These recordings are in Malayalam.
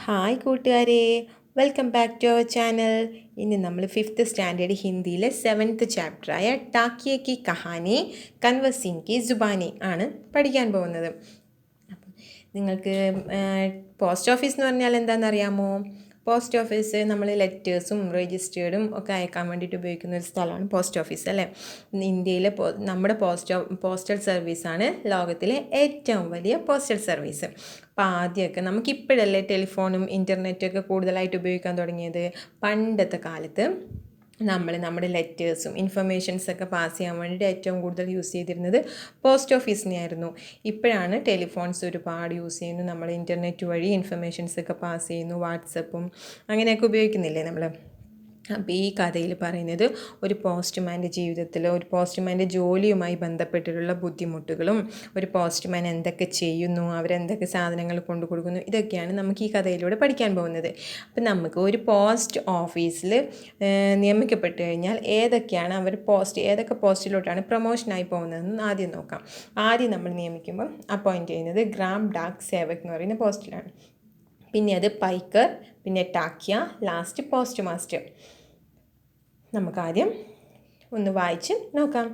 ഹായ് കൂട്ടുകാരെ, welcome back to our channel. ഇന്ന് നമ്മൾ 5th സ്റ്റാൻഡേർഡ് ഹിന്ദിയിലെ 7th ചാപ്റ്ററായ ടാക്കിയ കി കഹാനി കൻവസിംഗ് കി ജുബാനി ആണ് പഠിക്കാൻ പോകുന്നത്. അപ്പം നിങ്ങൾക്ക് പോസ്റ്റ് ഓഫീസ് എന്ന് പറഞ്ഞാൽ എന്താണെന്നറിയാമോ? പോസ്റ്റ് ഓഫീസ് നമ്മൾ ലെറ്റേഴ്സും രജിസ്റ്റേർഡും ഒക്കെ അയക്കാൻ വേണ്ടിയിട്ട് ഉപയോഗിക്കുന്ന ഒരു സ്ഥലമാണ് പോസ്റ്റ് ഓഫീസ് അല്ലേ. ഇന്ത്യയിലെ നമ്മുടെ പോസ്റ്റൽ സർവീസാണ് ലോകത്തിലെ ഏറ്റവും വലിയ പോസ്റ്റൽ സർവീസ്. അപ്പോൾ ആദ്യമൊക്കെ നമുക്കിപ്പോഴല്ലേ ടെലിഫോണും ഇൻ്റർനെറ്റൊക്കെ കൂടുതലായിട്ട് ഉപയോഗിക്കാൻ തുടങ്ങിയത്. പണ്ടത്തെ കാലത്ത് നമ്മുടെ ലെറ്റേഴ്സും ഇൻഫർമേഷൻസൊക്കെ പാസ് ചെയ്യാൻ വേണ്ടിയിട്ട് ഏറ്റവും കൂടുതൽ യൂസ് ചെയ്തിരുന്നത് പോസ്റ്റ് ഓഫീസിനെയായിരുന്നു. ഇപ്പോഴാണ് ടെലിഫോൺസ് ഒരുപാട് യൂസ് ചെയ്യുന്നു, നമ്മൾ ഇൻ്റർനെറ്റ് വഴി ഇൻഫർമേഷൻസൊക്കെ പാസ് ചെയ്യുന്നു, വാട്സപ്പും അങ്ങനെയൊക്കെ ഉപയോഗിക്കുന്നില്ലേ നമ്മൾ. അപ്പോൾ ഈ കഥയിൽ പറയുന്നത് ഒരു പോസ്റ്റ്മാൻ്റെ ജീവിതത്തിൽ ഒരു പോസ്റ്റ്മാൻ്റെ ജോലിയുമായി ബന്ധപ്പെട്ടിട്ടുള്ള ബുദ്ധിമുട്ടുകളും ഒരു പോസ്റ്റ്മാൻ എന്തൊക്കെ ചെയ്യുന്നു, അവരെന്തൊക്കെ സാധനങ്ങൾ കൊണ്ടു കൊടുക്കുന്നു, ഇതൊക്കെയാണ് നമുക്ക് ഈ കഥയിലൂടെ പഠിക്കാൻ പോകുന്നത്. അപ്പം നമുക്ക് ഒരു പോസ്റ്റ് ഓഫീസിൽ നിയമിക്കപ്പെട്ട് കഴിഞ്ഞാൽ ഏതൊക്കെയാണ് ഏതൊക്കെ പോസ്റ്റിലോട്ടാണ് പ്രൊമോഷനായി പോകുന്നതെന്ന് ആദ്യം നോക്കാം. ആദ്യം നമ്മൾ നിയമിക്കുമ്പോൾ അപ്പോയിൻറ്റ് ചെയ്യുന്നത് ഗ്രാം ഡാക് സേവക് എന്ന് പറയുന്ന പോസ്റ്റിലാണ്. പിന്നെ അത് പൈക്കർ, പിന്നെ ടാക്കിയ, ലാസ്റ്റ് പോസ്റ്റ് മാസ്റ്റർ. നമുക്കാദ്യം ഒന്ന് വായിച്ച് നോക്കാം.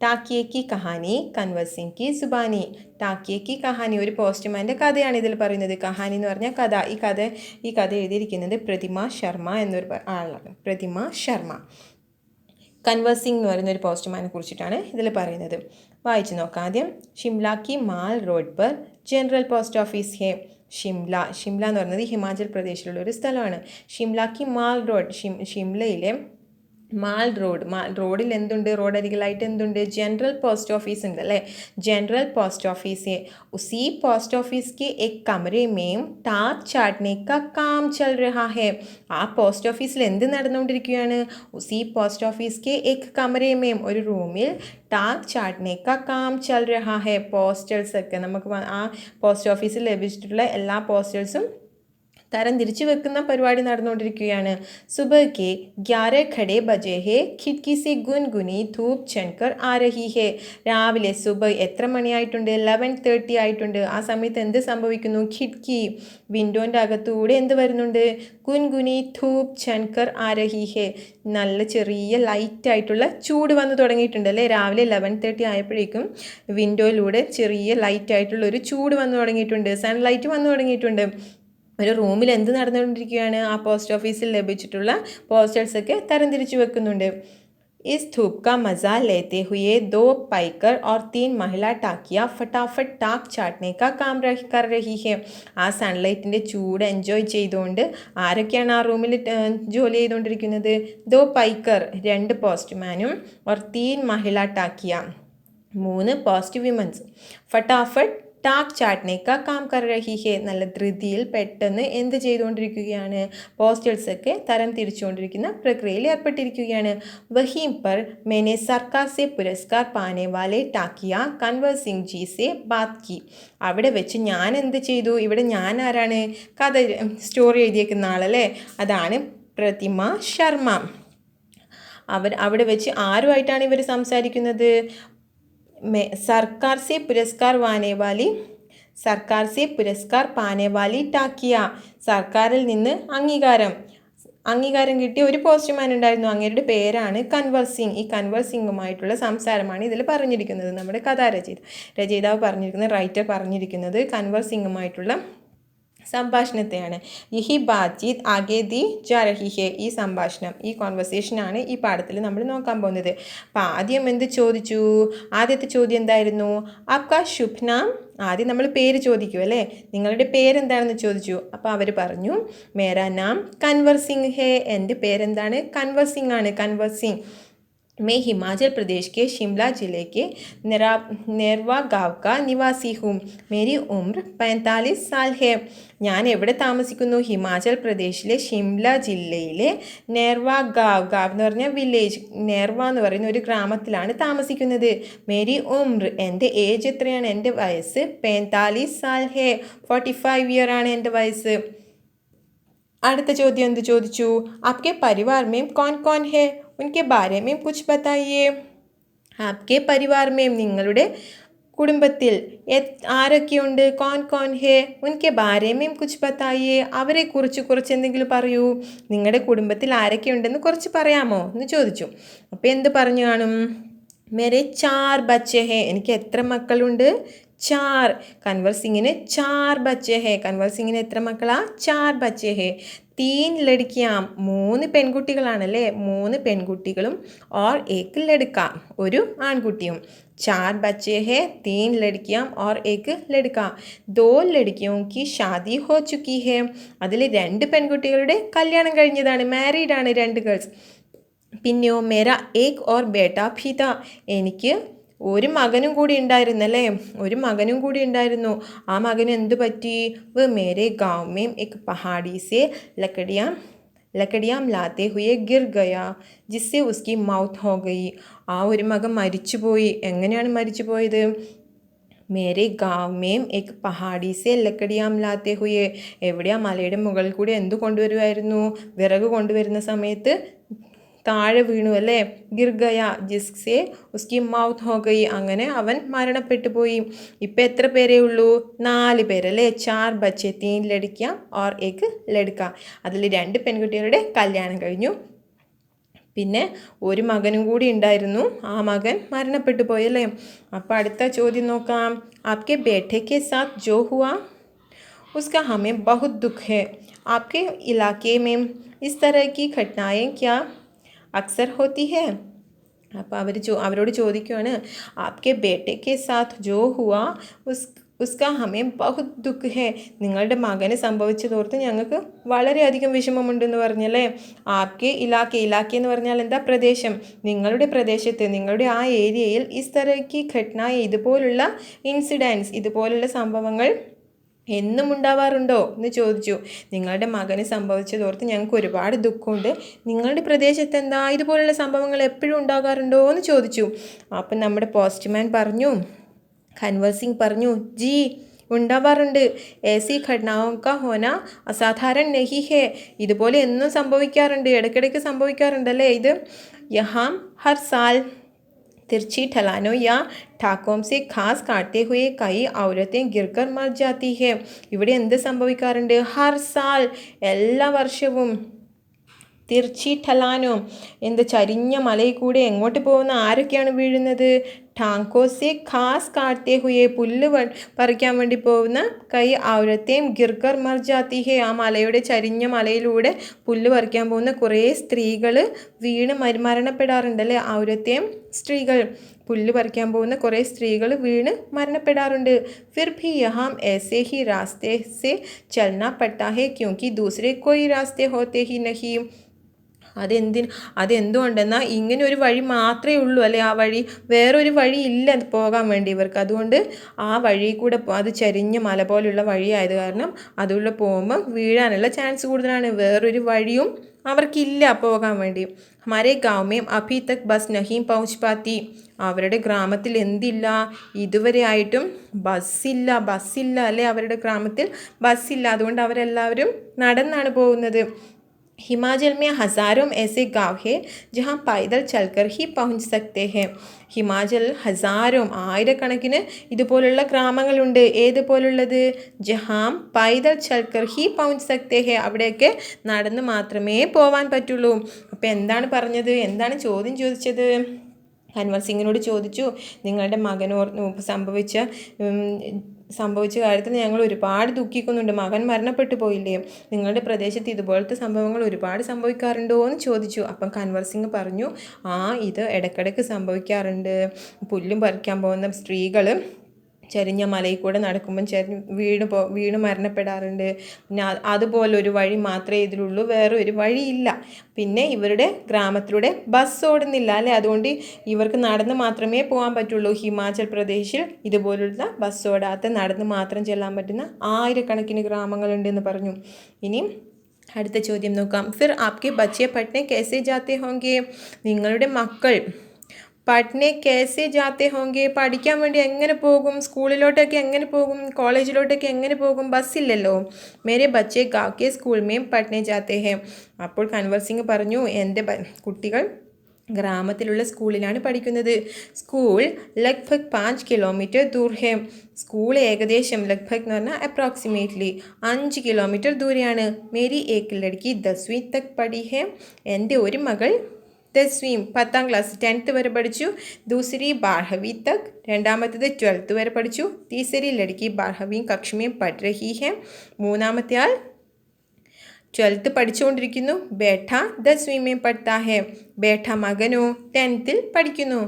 ടാക്കിയ കി കഹാനി കൻവസിംഗ് കി സുബാനി. ടാക്കിയ കി കഹാനി ഒരു പോസ്റ്റ്മാൻ്റെ കഥയാണ് ഇതിൽ പറയുന്നത്. കഹാനി എന്ന് പറഞ്ഞാൽ കഥ. ഈ കഥ എഴുതിയിരിക്കുന്നത് പ്രതിമ ശർമ്മ എന്നൊരു ആളാണ്. പ്രതിമ ശർമ്മ. കൻവസിംഗ് എന്ന് പറയുന്ന ഒരു പോസ്റ്റ്മാനെ കുറിച്ചിട്ടാണ് ഇതിൽ പറയുന്നത്. വായിച്ച് നോക്കാം ആദ്യം. ഷിംല കി മാൽ റോഡ് പർ ജനറൽ പോസ്റ്റ് ഓഫീസ് ഹേ. ഷിംല എന്ന് പറയുന്നത് ഹിമാചൽ പ്രദേശിലുള്ള ഒരു സ്ഥലമാണ്. ഷിംല കി മാൽ റോഡ്, ഷിംലയിലെ മാൽ റോഡിൽ എന്തുണ്ട്? റോഡരികിലായിട്ട് എന്തുണ്ട്? ജനറൽ പോസ്റ്റ് ഓഫീസ് ഉണ്ട് അല്ലേ. ജനറൽ പോസ്റ്റ് ഓഫീസ് ഉസി പോസ്റ്റ് ഓഫീസ് के एक कमरे में टाक चाटने का काम चल रहा है. ആ പോസ്റ്റ് ഓഫീസിൽ എന്ത് നടന്നുകൊണ്ടിരിക്കുകയാണ്? ഉസി പോസ്റ്റ് ഓഫീസ് के एक कमरे में ഒരു റൂമിൽ ടാക് ചാട്നെ കാ കാം ചൽ രഹാ ഹെ. പോസ്റ്റൽസ് ഒക്കെ നമുക്ക് ആ പോസ്റ്റ് ഓഫീസിൽ ലഭിച്ചിട്ടുള്ള എല്ലാ പോസ്റ്റൽസും തരം തിരിച്ചു വെക്കുന്ന പരിപാടി നടന്നുകൊണ്ടിരിക്കുകയാണ്. സുബഹ് കെ 11 ഖഡേ ബജേ ഹേ ഖിഡ്കി സെ ഗുൻഗുനി ധൂപ് ചൻകർ ആ രഹി ഹേ. രാവിലെ സുബഹ് എത്ര മണിയായിട്ടുണ്ട്? 11:30 ആയിട്ടുണ്ട്. ആ സമയത്ത് എന്ത് സംഭവിക്കുന്നു? ഖിഡ്കി വിൻഡോൻ്റെ അകത്തൂടെ എന്ത് വരുന്നുണ്ട്? ഗുൻഗുനി ധൂപ് ചൻകർ ആ രഹി ഹേ. നല്ല ചെറിയ ലൈറ്റായിട്ടുള്ള ചൂട് വന്ന് തുടങ്ങിയിട്ടുണ്ട് അല്ലേ. രാവിലെ 11:30 ആയപ്പോഴേക്കും വിൻഡോയിലൂടെ ചെറിയ ലൈറ്റായിട്ടുള്ള ഒരു ചൂട് വന്ന് തുടങ്ങിയിട്ടുണ്ട്, സൺലൈറ്റ് വന്ന് തുടങ്ങിയിട്ടുണ്ട്. ഒരു റൂമിൽ എന്ത് നടന്നുകൊണ്ടിരിക്കുകയാണ്? ആ പോസ്റ്റ് ഓഫീസിൽ ലഭിച്ചിട്ടുള്ള പോസ്റ്റൽസൊക്കെ തരംതിരിച്ചു വെക്കുന്നുണ്ട്. इस धूप का मज़ा लेते हुए 2 पाइकर और 3 महिला टाकिया फटाफट टाक चाटने का काम कर रही है. ആ സൺലൈറ്റിൻ്റെ ചൂട് എൻജോയ് ചെയ്തുകൊണ്ട് ആരൊക്കെയാണ് ആ റൂമിൽ ജോലി ചെയ്തുകൊണ്ടിരിക്കുന്നത്? 2 പൈക്കർ 2 പോസ്റ്റ്മാനും और 3 महिला टाकिया 3 പോസ്റ്റ് വിമൻസ് ഫട്ടാഫട്ട് ടാക് ചാട്നെ കാ കാം കർ രഹി ഹേ. നല്ല ധൃതിയിൽ പെട്ടെന്ന് എന്ത് ചെയ്തുകൊണ്ടിരിക്കുകയാണ്? പോസ്റ്റൽസൊക്കെ തരം തിരിച്ചുകൊണ്ടിരിക്കുന്ന പ്രക്രിയയിൽ ഏർപ്പെട്ടിരിക്കുകയാണ്. വഹീം പർ മേനെ സർക്കാർ സെ പുരസ്കാർ പാനെ വാലെ ടാക്കിയ കൻവർ സിംഗ് ജി സെ ബാത് കി. അവിടെ വെച്ച് ഞാൻ എന്ത് ചെയ്തു? ഇവിടെ ഞാൻ ആരാണ്? സ്റ്റോറി എഴുതിയേക്കുന്ന ആളല്ലേ, അതാണ് പ്രതിമ ശർമ്മ. അവിടെ വെച്ച് ആരുമായിട്ടാണ് ഇവർ സംസാരിക്കുന്നത്? സർക്കാർ സെ പുരസ്കാർ പാനെ വാലി ടാക്കിയ. സർക്കാരിൽ നിന്ന് അംഗീകാരം കിട്ടിയ ഒരു പോസ്റ്റ്മാൻ ഉണ്ടായിരുന്നു. അങ്ങേരുടെ പേരാണ് കൻവർ സിംഗ്. ഈ കൻവർ സിംഗുമായിട്ടുള്ള സംസാരമാണ് ഇതിൽ പറഞ്ഞിരിക്കുന്നത്. നമ്മുടെ രചയിതാവ് പറഞ്ഞിരിക്കുന്നത്, റൈറ്റർ പറഞ്ഞിരിക്കുന്നത് കൻവർ സിംഗുമായിട്ടുള്ള സംഭാഷണത്തെയാണ്. യഹി ബാത്ചീത് ആകെ ദി ജാ രഹി ഹേ. ഈ സംഭാഷണം, ഈ കോൺവെർസേഷനാണ് ഈ പാഠത്തിൽ നമ്മൾ നോക്കാൻ പോകുന്നത്. അപ്പോൾ ആദ്യം എന്ത് ചോദിച്ചു? ആദ്യത്തെ ചോദ്യം എന്തായിരുന്നു? ആപ്കാ ശുഭ് നാം. ആദ്യം നമ്മൾ പേര് ചോദിക്കും അല്ലേ. നിങ്ങളുടെ പേരെന്താണെന്ന് ചോദിച്ചു. അപ്പോൾ അവർ പറഞ്ഞു മേരാ നാം കൻവർ സിംഗ് ഹേ. എൻ്റെ പേരെന്താണ്? കൻവർ സിംഗ് ആണ്. കൻവർ സിംഗ്. मैं हिमाचल प्रदेश के शिमला ज़िले के नेरवा गाँव का निवासी हूँ. मेरी उम्र 45 साल है. ഞാൻ എവിടെ താമസിക്കുന്നു? ഹിമാചൽ പ്രദേശിലെ ഷിംല ജില്ലയിലെ നേർവ ഗാവ് എന്ന് പറഞ്ഞ വില്ലേജ്, നേർവ എന്ന് പറയുന്ന ഒരു ഗ്രാമത്തിലാണ് താമസിക്കുന്നത്. മേരി ഉമ്ര എൻ്റെ ഏജ് എത്രയാണ്? എൻ്റെ വയസ്സ് 45 സാൽ ഹേ. 45 ഇയർ ആണ് എൻ്റെ വയസ്സ്. അടുത്ത ചോദ്യം എന്ത് ചോദിച്ചു? ആപ്കെ പരിവാർ മേം കോൺ കോൺ ഹേ ഉൻകെ ബാരെ മേം കുച്ച് ബതായിയേ. ആപ്കെ പരിവാർ മേം നിങ്ങളുടെ കുടുംബത്തിൽ ആരൊക്കെയുണ്ട്? കോൺ കോൺ ഹേ? ഉൻകെ ബാരേമേം കുച്ച് ബതായിയേ. അവരെക്കുറിച്ച് കുറച്ച് എന്തെങ്കിലും പറയൂ. നിങ്ങളുടെ കുടുംബത്തിൽ ആരൊക്കെയുണ്ടെന്ന് കുറച്ച് പറയാമോ എന്ന് ചോദിച്ചു. അപ്പോൾ എന്ത് പറഞ്ഞു കാണും? മേരെ 4 ബच्चे ഹേ. എനിക്ക് എത്ര മക്കളുണ്ട്? 4. കൻവർ സിംഗിന് 4 ബच्चे ഹേ. കൻവർ സിംഗിന് എത്ര മക്കളാ? 4 ബच्चे ഹേ. 3 ലड़कियां. 3 പെൺകുട്ടികളാണല്ലേ. 3 പെൺകുട്ടികളും और एक लड़का. ഒരു ആൺകുട്ടിയും. 4 बच्चे हैं, 3 लड़कियां और एक लड़का. 2 लड़कियों की शादी हो चुकी है. അതിൽ 2 പെൺകുട്ടികളുടെ കല്യാണം കഴിഞ്ഞതാണ്. മാരീഡ് ആണ് 2 ഗേൾസ്. പിന്നെയോ മേര ഏക് ഓർ ബേട്ട ഭീത. എനിക്ക് ഒരു മകനും കൂടി ഉണ്ടായിരുന്നല്ലേ. ഒരു മകനും കൂടി ഉണ്ടായിരുന്നു. ആ മകന് എന്തു പറ്റി? വ മേരെ ഗാവ് മേം എക് പഹാടി സെ ലക്കടിയാം ലാത്തെ ഹുയെ ഗിർ ഗയാ ജിസ്സെ ഉസ്കി മൗത്ത് ഹോ ഗയി. ആ ഒരു മകൻ മരിച്ചുപോയി. എങ്ങനെയാണ് മരിച്ചു പോയത്? മേരെ ഗാവ് മേം എക് പഹാടി സെ ലക്കടിയാം ലാത്തെ ഹുയെ. എവിടെയാ? മലയുടെ മുകളിൽ കൂടി എന്തു കൊണ്ടുവരുമായിരുന്നു? വിറക് കൊണ്ടുവരുന്ന സമയത്ത് താഴെ വീണു അല്ലേ. ഗിർഗയ ജിസ്സെ ഉസ്കി മൗത്ത് ഹോ ഗയി. അങ്ങനെ അവൻ മരണപ്പെട്ടു പോയി. ഇപ്പം എത്ര പേരേ ഉള്ളൂ? 4 പേരല്ലേ. 4 ബच्चे 3 ലड़कियां और एक लड़का. അതിൽ 2 പെൺകുട്ടികളുടെ കല്യാണം കഴിഞ്ഞു. പിന്നെ ഒരു മകനും കൂടി ഉണ്ടായിരുന്നു. ആ മകൻ മരണപ്പെട്ടു പോയല്ലേ. അപ്പോൾ അടുത്ത ചോദ്യം നോക്കാം. ആപ്കെ ബേटे के साथ जो हुआ उसका हमें बहुत दुख है. आपके इलाके में इस तरह की घटनाएं क्या अक्सर होती है? അപ്പോൾ അവരോട് ചോദിക്കുകയാണ്. ആപ്കെ ബേटे के साथ जो हुआ ഉസ്കാ ഹമേം ബഹുത് ദുഃഖ് ഹേ. നിങ്ങളുടെ മകന് സംഭവിച്ചതോർത്ത് ഞങ്ങൾക്ക് വളരെയധികം വിഷമമുണ്ടെന്ന് പറഞ്ഞല്ലേ. ആപ്കെ ഇലാക്കെ എന്ന് പറഞ്ഞാൽ എന്താ? പ്രദേശം. നിങ്ങളുടെ പ്രദേശത്ത്, നിങ്ങളുടെ ആ ഏരിയയിൽ ഇസ് തരഹി ഘട്നായ, ഇതുപോലുള്ള ഇൻസിഡൻസ്, ഇതുപോലുള്ള സംഭവങ്ങൾ എന്നും ഉണ്ടാവാറുണ്ടോ എന്ന് ചോദിച്ചു. നിങ്ങളുടെ മകന് സംഭവിച്ചതോർത്ത് ഞങ്ങൾക്ക് ഒരുപാട് ദുഃഖമുണ്ട്. നിങ്ങളുടെ പ്രദേശത്ത് എന്താ ഇതുപോലുള്ള സംഭവങ്ങൾ എപ്പോഴും ഉണ്ടാകാറുണ്ടോ എന്ന് ചോദിച്ചു. അപ്പം നമ്മുടെ പോസ്റ്റ്മാൻ പറഞ്ഞു, കൻവർ സിംഗ് പറഞ്ഞു, ജി ഉണ്ടാവാറുണ്ട്. ഏസി ഘടനാओं का होना असाधारण नहीं है. ഇതുപോലെ എന്നും സംഭവിക്കാറുണ്ട്, ഇടയ്ക്കിടയ്ക്ക് സംഭവിക്കാറുണ്ടല്ലേ ഇത്. യഹാം ഹർ സാൽ तिरछी ढलानों या ठाकों से घास काटते हुए कई औरतें गिरकर मर जाती है. ഇവിടെ എന്ത് സംഭവിക്കാറുണ്ട്? ഹർ സാൽ, എല്ലാ വർഷവും. തിർച്ചി ഠലാനോ, എന്ത് ചരിഞ്ഞ മലയിൽ കൂടെ എങ്ങോട്ട് പോകുന്ന ആരൊക്കെയാണ് വീഴുന്നത്? ഠാങ്കോസെ ഖാസ് കാട്ടേ ഹുയെ, പുല്ല് പറിക്കാൻ വേണ്ടി പോകുന്ന കൈ ഔരത്തേം ഗിർഗർ മർ ജാത്തി ഹെ. ആ മലയുടെ ചരിഞ്ഞ മലയിലൂടെ പുല്ല് പറിക്കാൻ പോകുന്ന കുറേ സ്ത്രീകൾ വീണ് മരണപ്പെടാറുണ്ടല്ലേ. ഔരത്തേം സ്ത്രീകൾ, പുല്ല് പറിക്കാൻ പോകുന്ന കുറേ സ്ത്രീകൾ വീണ് മരണപ്പെടാറുണ്ട്. ഫിർ ഭി യഹാം ऐसे ही रास्ते से चलना पड़ता है क्योंकि दूसरे कोई रास्ते होते ही नहीं. അതെന്തുകൊണ്ടെന്നാൽ ഇങ്ങനെ ഒരു വഴി മാത്രമേ ഉള്ളൂ അല്ലേ. ആ വഴി, വേറൊരു വഴി ഇല്ല പോകാൻ വേണ്ടി ഇവർക്ക്. അതുകൊണ്ട് ആ വഴി കൂടെ അത് ചരിഞ്ഞ മല പോലുള്ള വഴിയായത് കാരണം അതുള്ള പോകുമ്പോൾ വീഴാനുള്ള ചാൻസ് കൂടുതലാണ്. വേറൊരു വഴിയും അവർക്കില്ല പോകാൻ വേണ്ടി. ഹമാരെ ഗാവ്മേം അഭി തക് ബസ് നഹീം പहुंच പാത്തി. അവരുടെ ഗ്രാമത്തിൽ എന്തില്ല? ഇതുവരെ ആയിട്ടും ബസ്സില്ല അല്ലേ. അവരുടെ ഗ്രാമത്തിൽ ബസ്സില്ല. അതുകൊണ്ട് അവരെല്ലാവരും നടന്നാണ് പോകുന്നത്. हिमाचल में हज़ारों ऐसे गाँव हैं जहाँ पैदल चलकर ही पहुँच सकते हैं. ഹിമാചൽ ഹസാരോം, ആയിരക്കണക്കിന് ഇതുപോലുള്ള ഗ്രാമങ്ങളുണ്ട്. ഏതുപോലുള്ളത്? ജഹാം പൈദൽ ചൽക്കർ ഹി പहुँच सकते हैं. അവിടെയൊക്കെ നടന്ന് മാത്രമേ പോവാൻ പറ്റുള്ളൂ. അപ്പോൾ എന്താണ് പറഞ്ഞത്? എന്താണ് ചോദ്യം ചോദിച്ചത്? കൻവർ സിംഗിനോട് ചോദിച്ചു, നിങ്ങളുടെ സംഭവിച്ച കാര്യത്തിൽ ഞങ്ങൾ ഒരുപാട് ദുഃഖിക്കുന്നുണ്ട്. മകൻ മരണപ്പെട്ടു പോയില്ലേ. നിങ്ങളുടെ പ്രദേശത്ത് ഇതുപോലത്തെ സംഭവങ്ങൾ ഒരുപാട് സംഭവിക്കാറുണ്ടോ എന്ന് ചോദിച്ചു. അപ്പം കൻവർ സിംഗ് പറഞ്ഞു, ഇത് ഇടയ്ക്കിടയ്ക്ക് സംഭവിക്കാറുണ്ട്. പുല്ലും പറിക്കാൻ പോകുന്ന സ്ത്രീകൾ ചരിഞ്ഞ മലയിൽ കൂടെ നടക്കുമ്പം വീണ് മരണപ്പെടാറുണ്ട്. പിന്നെ അതുപോലൊരു വഴി മാത്രമേ ഇതിലുള്ളൂ, വേറെ ഒരു വഴിയില്ല. പിന്നെ ഇവരുടെ ഗ്രാമത്തിലൂടെ ബസ് ഓടുന്നില്ല അല്ലേ. അതുകൊണ്ട് ഇവർക്ക് നടന്ന് മാത്രമേ പോകാൻ പറ്റുള്ളൂ. ഹിമാചൽ പ്രദേശിൽ ഇതുപോലുള്ള ബസ് ഓടാത്ത, നടന്ന് മാത്രം ചെല്ലാൻ പറ്റുന്ന ആയിരക്കണക്കിന് ഗ്രാമങ്ങളുണ്ടെന്ന് പറഞ്ഞു. ഇനി അടുത്ത ചോദ്യം നോക്കാം. ഫിർ ആപ്കെ ബच्चे പഠ്നെ कैसे जाते होंगे. നിങ്ങളുടെ മക്കൾ പഠ്നെ കേസെ ജാത്തെ ഹോങ്കെ, പഠിക്കാൻ വേണ്ടി എങ്ങനെ പോകും? സ്കൂളിലോട്ടൊക്കെ എങ്ങനെ പോകും? കോളേജിലോട്ടൊക്കെ എങ്ങനെ പോകും? ബസ്സില്ലല്ലോ. മേരെ ബच्चे गाँव के स्कूल में പഠ്നെ ജാത്തെ ഹെ. അപ്പോൾ കൻവർ സിംഗ് പറഞ്ഞു, എൻ്റെ കുട്ടികൾ ഗ്രാമത്തിലുള്ള സ്കൂളിലാണ് പഠിക്കുന്നത്. സ്കൂൾ ലഗ്ഭഗ് 5 കിലോമീറ്റർ ദൂർ ഹെ. സ്കൂൾ ഏകദേശം ലഗ്ഭഗ് എന്ന് പറഞ്ഞാൽ അപ്രോക്സിമേറ്റ്ലി 5 കിലോമീറ്റർ ദൂരെയാണ്. മേരി ഏക് ലഡ്കി 10വീं തക് പഠി ഹെ. എൻ്റെ ഒരു മകൾ 10വീं 10ാം ക്ലാസ് 10th വരെ പഠിച്ചു. ദൂസരി 12വീं തക്, രണ്ടാമത്തേത് 12th വരെ പഠിച്ചു. തീസരി ലഡ്കി 12വീं കക്ഷ में പഠ് രഹി ഹെ. മൂന്നാമത്തെ ആൾ 12th പഠിച്ചുകൊണ്ടിരിക്കുന്നു. ബേഠ 10വീं में പഠ്താ ഹെ. ബേഠ മകനോ 10th പഠിക്കുന്നു.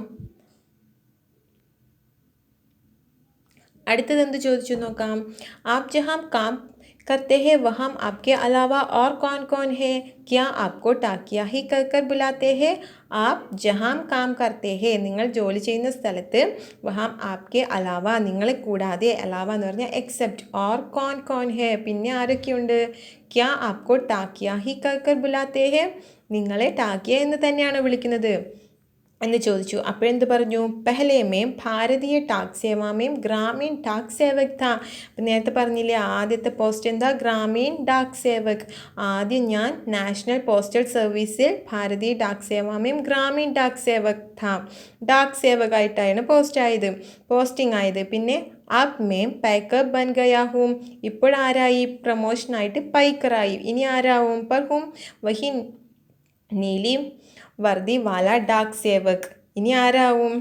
അടുത്തത് എന്ത് ചോദിച്ചു നോക്കാം. ആപ് ജഹാം കാം करते हैं वहाँ आपके अलावा और कौन कौन है? क्या आपको टाकिया ही कहकर बुलाते हैं? आप जहाँ काम करते हैं, നിങ്ങൾ ജോലി ചെയ്യുന്ന സ്ഥലത്ത് വഹാം ആപ്കെ അലാവ നിങ്ങളെ കൂടാതെ, അലാവ എന്ന് പറഞ്ഞാൽ എക്സെപ്റ്റ്, ഓർ കോൺ കോൺ ഹെ പിന്നെ ആരൊക്കെയുണ്ട്? ക്യാ ആപ്കോ ടാക്കിയ ഹി कहकर बुलाते हैं, നിങ്ങളെ ടാക്കിയ എന്ന് തന്നെയാണ് വിളിക്കുന്നത് എന്ന് ചോദിച്ചു. അപ്പോഴെന്ത് പറഞ്ഞു? പെഹ്ലെ മേം ഭാരതീയ ടാക് സേവാ മേം ഗ്രാമീൺ ടാക് സേവക് താ. അപ്പം നേരത്തെ പറഞ്ഞില്ലേ ആദ്യത്തെ പോസ്റ്റ് എന്താ? ഗ്രാമീൺ ഡാക് സേവക്. ആദ്യം ഞാൻ നാഷണൽ പോസ്റ്റൽ സർവീസിൽ ഭാരതീയ ഡാക് സേവാ മേം ഗ്രാമീൺ ഡാക് സേവക് താ, ഡാക് സേവകായിട്ടാണ് പോസ്റ്റിംഗ് ആയത്. പിന്നെ അബ് മേം പൈക്കർ ബൻ ഗയാ ഹൂം, ഇപ്പോഴാരായി? പ്രൊമോഷനായിട്ട് പൈക്കറായി. ഇനി ആരാവും? പർ ഹൂം വഹി നീലി വർദ്ധി വാല ഡാക് സേവക്. ഇനി ആരാവും?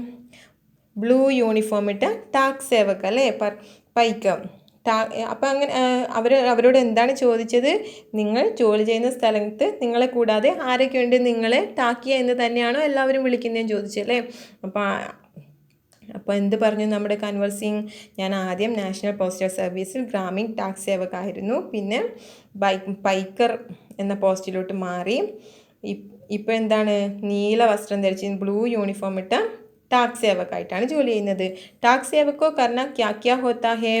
ബ്ലൂ യൂണിഫോം ഇട്ട ഡാക് സേവക് അല്ലേ, പൈക്ക. അപ്പം അങ്ങനെ അവരോട് എന്താണ് ചോദിച്ചത്? നിങ്ങൾ ജോലി ചെയ്യുന്ന സ്ഥലത്ത് നിങ്ങളെ കൂടാതെ ആരൊക്കെയുണ്ട്? നിങ്ങളെ ടാക്കിയ എന്ന് തന്നെയാണോ എല്ലാവരും വിളിക്കുന്നതെന്ന് ചോദിച്ചല്ലേ. അപ്പോൾ എന്ത് പറഞ്ഞു നമ്മുടെ കൻവർ സിംഗ്? ഞാൻ ആദ്യം നാഷണൽ പോസ്റ്റൽ സർവീസിൽ ഗ്രാമീൺ ടാക് സേവക് ആയിരുന്നു, പിന്നെ പൈക്കർ എന്ന പോസ്റ്റിലോട്ട് മാറി. ഇപ്പോൾ എന്താണ്? നീല വസ്ത്രം ധരിച്ച് ബ്ലൂ യൂണിഫോം ഇട്ട ടാക് സേവകായിട്ടാണ് ജോലി ചെയ്യുന്നത്. ടാക് സേവക്കോ കർണ ക്യാ ക്യാ ഹോത്താ ഹേ.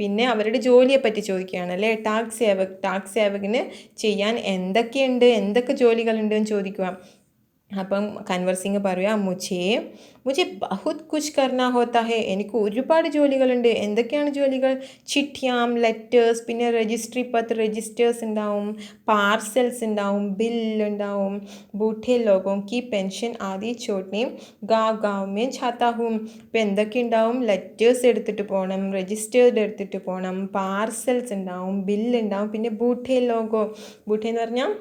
പിന്നെ അവരുടെ ജോലിയെ പറ്റി ചോദിക്കുകയാണ് അല്ലേ. ടാക് സേവകിന് ചെയ്യാൻ എന്തൊക്കെ ജോലികളുണ്ട് എന്ന് ചോദിക്കുക. അപ്പം കൻവർ സിംഗ് പറയുക, മുझे बहुत कुछ करना होता है, എനിക്ക് ഒരുപാട് ജോലികളുണ്ട്. എന്തൊക്കെയാണ് ജോലികൾ? ചിട്ടിയാം, ലെറ്റേഴ്സ്, പിന്നെ രജിസ്റ്റേഴ്സ് ഉണ്ടാവും, പാർസൽസ് ഉണ്ടാവും, ബില്ലുണ്ടാവും, ബൂഠേ ലോഗോं की പെൻഷൻ ആദി ചോട്നെ ഗാവ് മേ ജാതാ ഹൂം. ഇപ്പം എന്തൊക്കെ ഉണ്ടാവും? ലെറ്റേഴ്സ് എടുത്തിട്ട് പോകണം, രജിസ്റ്റേർഡ് എടുത്തിട്ട് പോകണം, പാർസൽസ് ഉണ്ടാവും, ബില്ലുണ്ടാവും, പിന്നെ ബൂഠേ എന്ന് പറഞ്ഞാൽ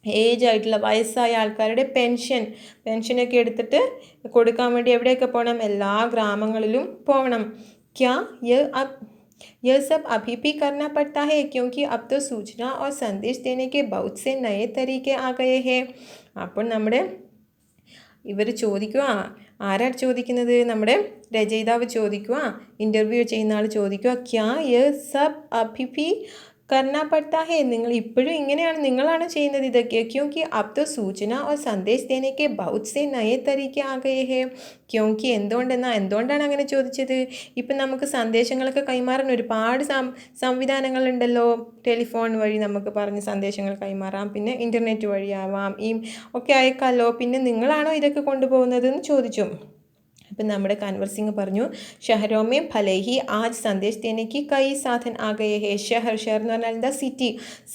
ഏജ് ആയിട്ടുള്ള വയസ്സായ ആൾക്കാരുടെ പെൻഷനൊക്കെ എടുത്തിട്ട് കൊടുക്കാൻ വേണ്ടി എവിടെയൊക്കെ പോകണം? എല്ലാ ഗ്രാമങ്ങളിലും പോകണം. ക്യാ ये सब अभी भी करना पड़ता है क्योंकि अब तो सूचना और संदेश देने के बहुत से नए तरीके आ गए हैं. അപ്പോൾ നമ്മുടെ ഇവർ ചോദിക്കുക, ആരാ ചോദിക്കുന്നത്? നമ്മുടെ രചയിതാവ് ചോദിക്കുക, ഇൻ്റർവ്യൂ ചെയ്യുന്ന ആൾ ചോദിക്കുക, ക്യാ യേ സബ് അഭി ഭി करना पड़ता है, നിങ്ങൾ ഇപ്പോഴും ഇങ്ങനെയാണ്, നിങ്ങളാണ് ചെയ്യുന്നത് ഇതൊക്കെ? ക്യോങ്കി അബ് തോ സൂചന और संदेश देने के बहुत से नए तरीके आ गए हैं. ക്യോങ്കി എന്തുകൊണ്ടാണ് അങ്ങനെ ചോദിച്ചത്? ഇപ്പം നമുക്ക് സന്ദേശങ്ങളൊക്കെ കൈമാറാൻ ഒരുപാട് സംവിധാനങ്ങളുണ്ടല്ലോ. ടെലിഫോൺ വഴി നമുക്ക് പറഞ്ഞ് സന്ദേശങ്ങൾ കൈമാറാം, പിന്നെ ഇൻ്റർനെറ്റ് വഴിയാവാം, ഒക്കെ അയക്കാമല്ലോ. പിന്നെ നിങ്ങളാണോ ഇതൊക്കെ കൊണ്ടുപോകുന്നതെന്ന് ചോദിച്ചു. അപ്പം നമ്മുടെ കൻവർ സിംഗ് പറഞ്ഞു, ഷഹരോ മേ ഭലേ ഹി ആജ് സന്ദേശ് ദേനെ കി കൈ സാധൻ ആ ഗയേ ഹേ. ഷഹർ എന്ന് പറഞ്ഞാൽ എന്താ?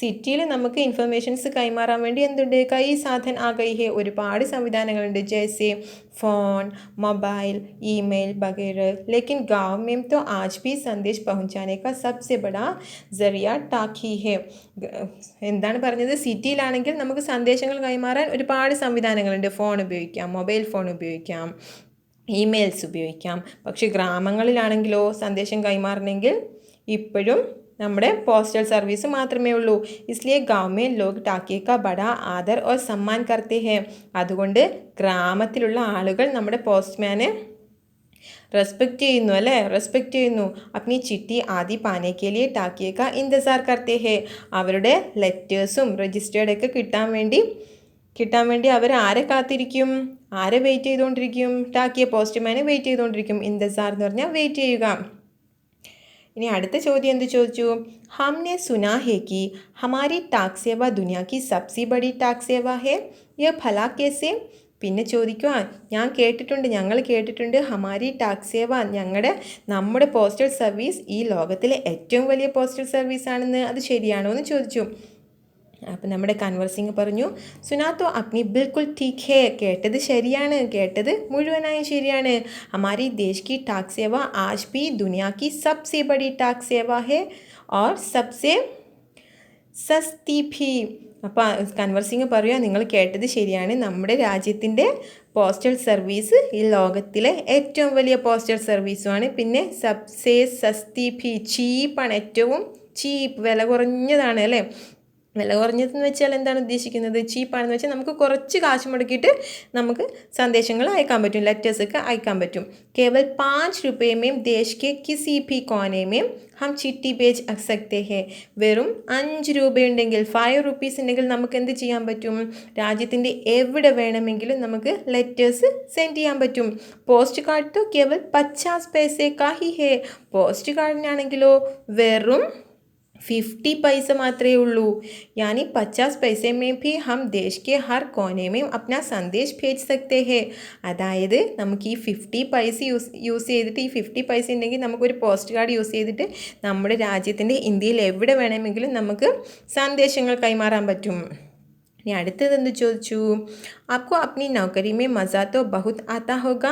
സിറ്റിയിൽ നമുക്ക് ഇൻഫർമേഷൻസ് കൈമാറാൻ വേണ്ടി എന്തുണ്ട്? കൈ സാധൻ ആ ഗയേ ഹേ, ഒരുപാട് സംവിധാനങ്ങളുണ്ട്. ജैसे ഫോൺ, മൊബൈൽ, ഇമെയിൽ വഗേര. ലേക്കിൻ ഗാവ് മേം തോ ആജ് ഭി സന്ദേശ് പഹുഞ്ചാനെ കാ സബ്സെ ബഡാ ജറിയ ടാക് ഹി ഹേ. എന്താണ് പറഞ്ഞത്? സിറ്റിയിലാണെങ്കിൽ നമുക്ക് സന്ദേശങ്ങൾ കൈമാറാൻ ഒരുപാട് സംവിധാനങ്ങളുണ്ട്. ഫോൺ ഉപയോഗിക്കാം, മൊബൈൽ ഫോൺ ഉപയോഗിക്കാം, ഇമെയിൽസ് ഉപയോഗിക്കാം. പക്ഷേ ഗ്രാമങ്ങളിലാണെങ്കിലോ സന്ദേശം കൈമാറണമെങ്കിൽ ഇപ്പോഴും നമ്മുടെ പോസ്റ്റൽ സർവീസ് മാത്രമേ ഉള്ളൂ. ഇസ്ലിയെ ഗാവ് മേ ലോഗ് ടാക്കിയെ കാ ബഡാ ആദർ ഓർ സമ്മാൻ കർത്തെ ഹേ. അതുകൊണ്ട് ഗ്രാമത്തിലുള്ള ആളുകൾ നമ്മുടെ പോസ്റ്റ്മാനെ റെസ്പെക്റ്റ് ചെയ്യുന്നു. അപ്നി ചിട്ടി ആദി പാനെ കെ ലിയെ ടാക്കിയെ കാ ഇന്തസാർ കർത്തെ ഹേ. അവരുടെ ലെറ്റേഴ്സും രജിസ്റ്റേർഡൊക്കെ കിട്ടാൻ വേണ്ടി അവർ ആരെ കാത്തിരിക്കും? ആരെ വെയിറ്റ് ചെയ്തുകൊണ്ടിരിക്കും? ടാക്കിയ പോസ്റ്റ്മാനെ വെയിറ്റ് ചെയ്തുകൊണ്ടിരിക്കും. ഇന്തസാർ എന്ന് പറഞ്ഞാൽ വെയിറ്റ് ചെയ്യുക. ഇനി അടുത്ത ചോദ്യം എന്ത് ചോദിച്ചു? ഹംനെ സുനാ ഹേ കി ഹമാരി ടാക് സേവ ദുനിയാ കി സബ്സെ ബഡി ടാക് സേവ ഹേ, യേ ഭലാ കേസെ. പിന്നെ ചോദിക്കുക, ഞങ്ങൾ കേട്ടിട്ടുണ്ട് ഹമാരി ടാക് സേവ, നമ്മുടെ പോസ്റ്റൽ സർവീസ് ഈ ലോകത്തിലെ ഏറ്റവും വലിയ പോസ്റ്റൽ സർവീസാണെന്ന്. അത് ശരിയാണോ എന്ന് ചോദിച്ചു. അപ്പം നമ്മുടെ കൻവർ സിംഗ് പറഞ്ഞു, സുനാ തോ അപ്നി ബിൽക്കുൽ ठीक है, കേട്ടത് ശരിയാണ്, കേട്ടത് മുഴുവനായും ശരിയാണ്. हमारी देश की डाक सेवा आज भी दुनिया की सबसे बड़ी डाक सेवा है और सबसे സസ്തി ഭി. അപ്പോൾ കൻവർ സിംഗ് പറയുക, നിങ്ങൾ കേട്ടത് ശരിയാണ്, നമ്മുടെ രാജ്യത്തിൻ്റെ പോസ്റ്റൽ സർവീസ് ഈ ലോകത്തിലെ ഏറ്റവും വലിയ പോസ്റ്റൽ സർവീസുമാണ്. പിന്നെ സബ്സേ സസ്തി ഭി, ചീപ്പാണ്, ഏറ്റവും ചീപ്പ്, വില കുറഞ്ഞതാണ് അല്ലേ. വില കുറഞ്ഞതെന്ന് വെച്ചാൽ എന്താണ് ഉദ്ദേശിക്കുന്നത്? ചീപ്പാണെന്ന് വെച്ചാൽ നമുക്ക് കുറച്ച് കാശ് മുടക്കിയിട്ട് നമുക്ക് സന്ദേശങ്ങൾ അയക്കാൻ പറ്റും, ലെറ്റേഴ്സൊക്കെ അയക്കാൻ പറ്റും. കേവൽ 5 रुपये में देश के किसी भी कोने में हम चिट्ठी भेज सकते हैं. വെറും 5 രൂപയുണ്ടെങ്കിൽ, 5 rupees ഉണ്ടെങ്കിൽ നമുക്ക് എന്ത് ചെയ്യാൻ പറ്റും? രാജ്യത്തിൻ്റെ എവിടെ വേണമെങ്കിലും നമുക്ക് ലെറ്റേഴ്സ് സെൻഡ് ചെയ്യാൻ പറ്റും. പോസ്റ്റ് കാർഡ് തോ കേവൽ 50 पैसे का ही है. പോസ്റ്റ് കാർഡിനാണെങ്കിലോ വെറും 50 पैसे മാത്രമേ ഉള്ളൂ. यानी 50 पैसे में भी हम देश के हर कोने में अपना संदेश भेज सकते हैं. അതായത് നമുക്ക് ഈ 50 പൈസ യൂസ് ചെയ്തിട്ട്, ഈ 50 പൈസ ഉണ്ടെങ്കിൽ നമുക്കൊരു പോസ്റ്റ് കാർഡ് യൂസ് ചെയ്തിട്ട് നമ്മുടെ രാജ്യത്തിൻ്റെ ഇന്ത്യയിൽ എവിടെ വേണമെങ്കിലും നമുക്ക് സന്ദേശങ്ങൾ കൈമാറാൻ പറ്റും. ഇനി അടുത്തതെന്ത് ചോദിച്ചു? ആപ്കോ അപ്നി നൗകരി മേ മസാ തോ ബഹുത് ആതാ ഹോഗ.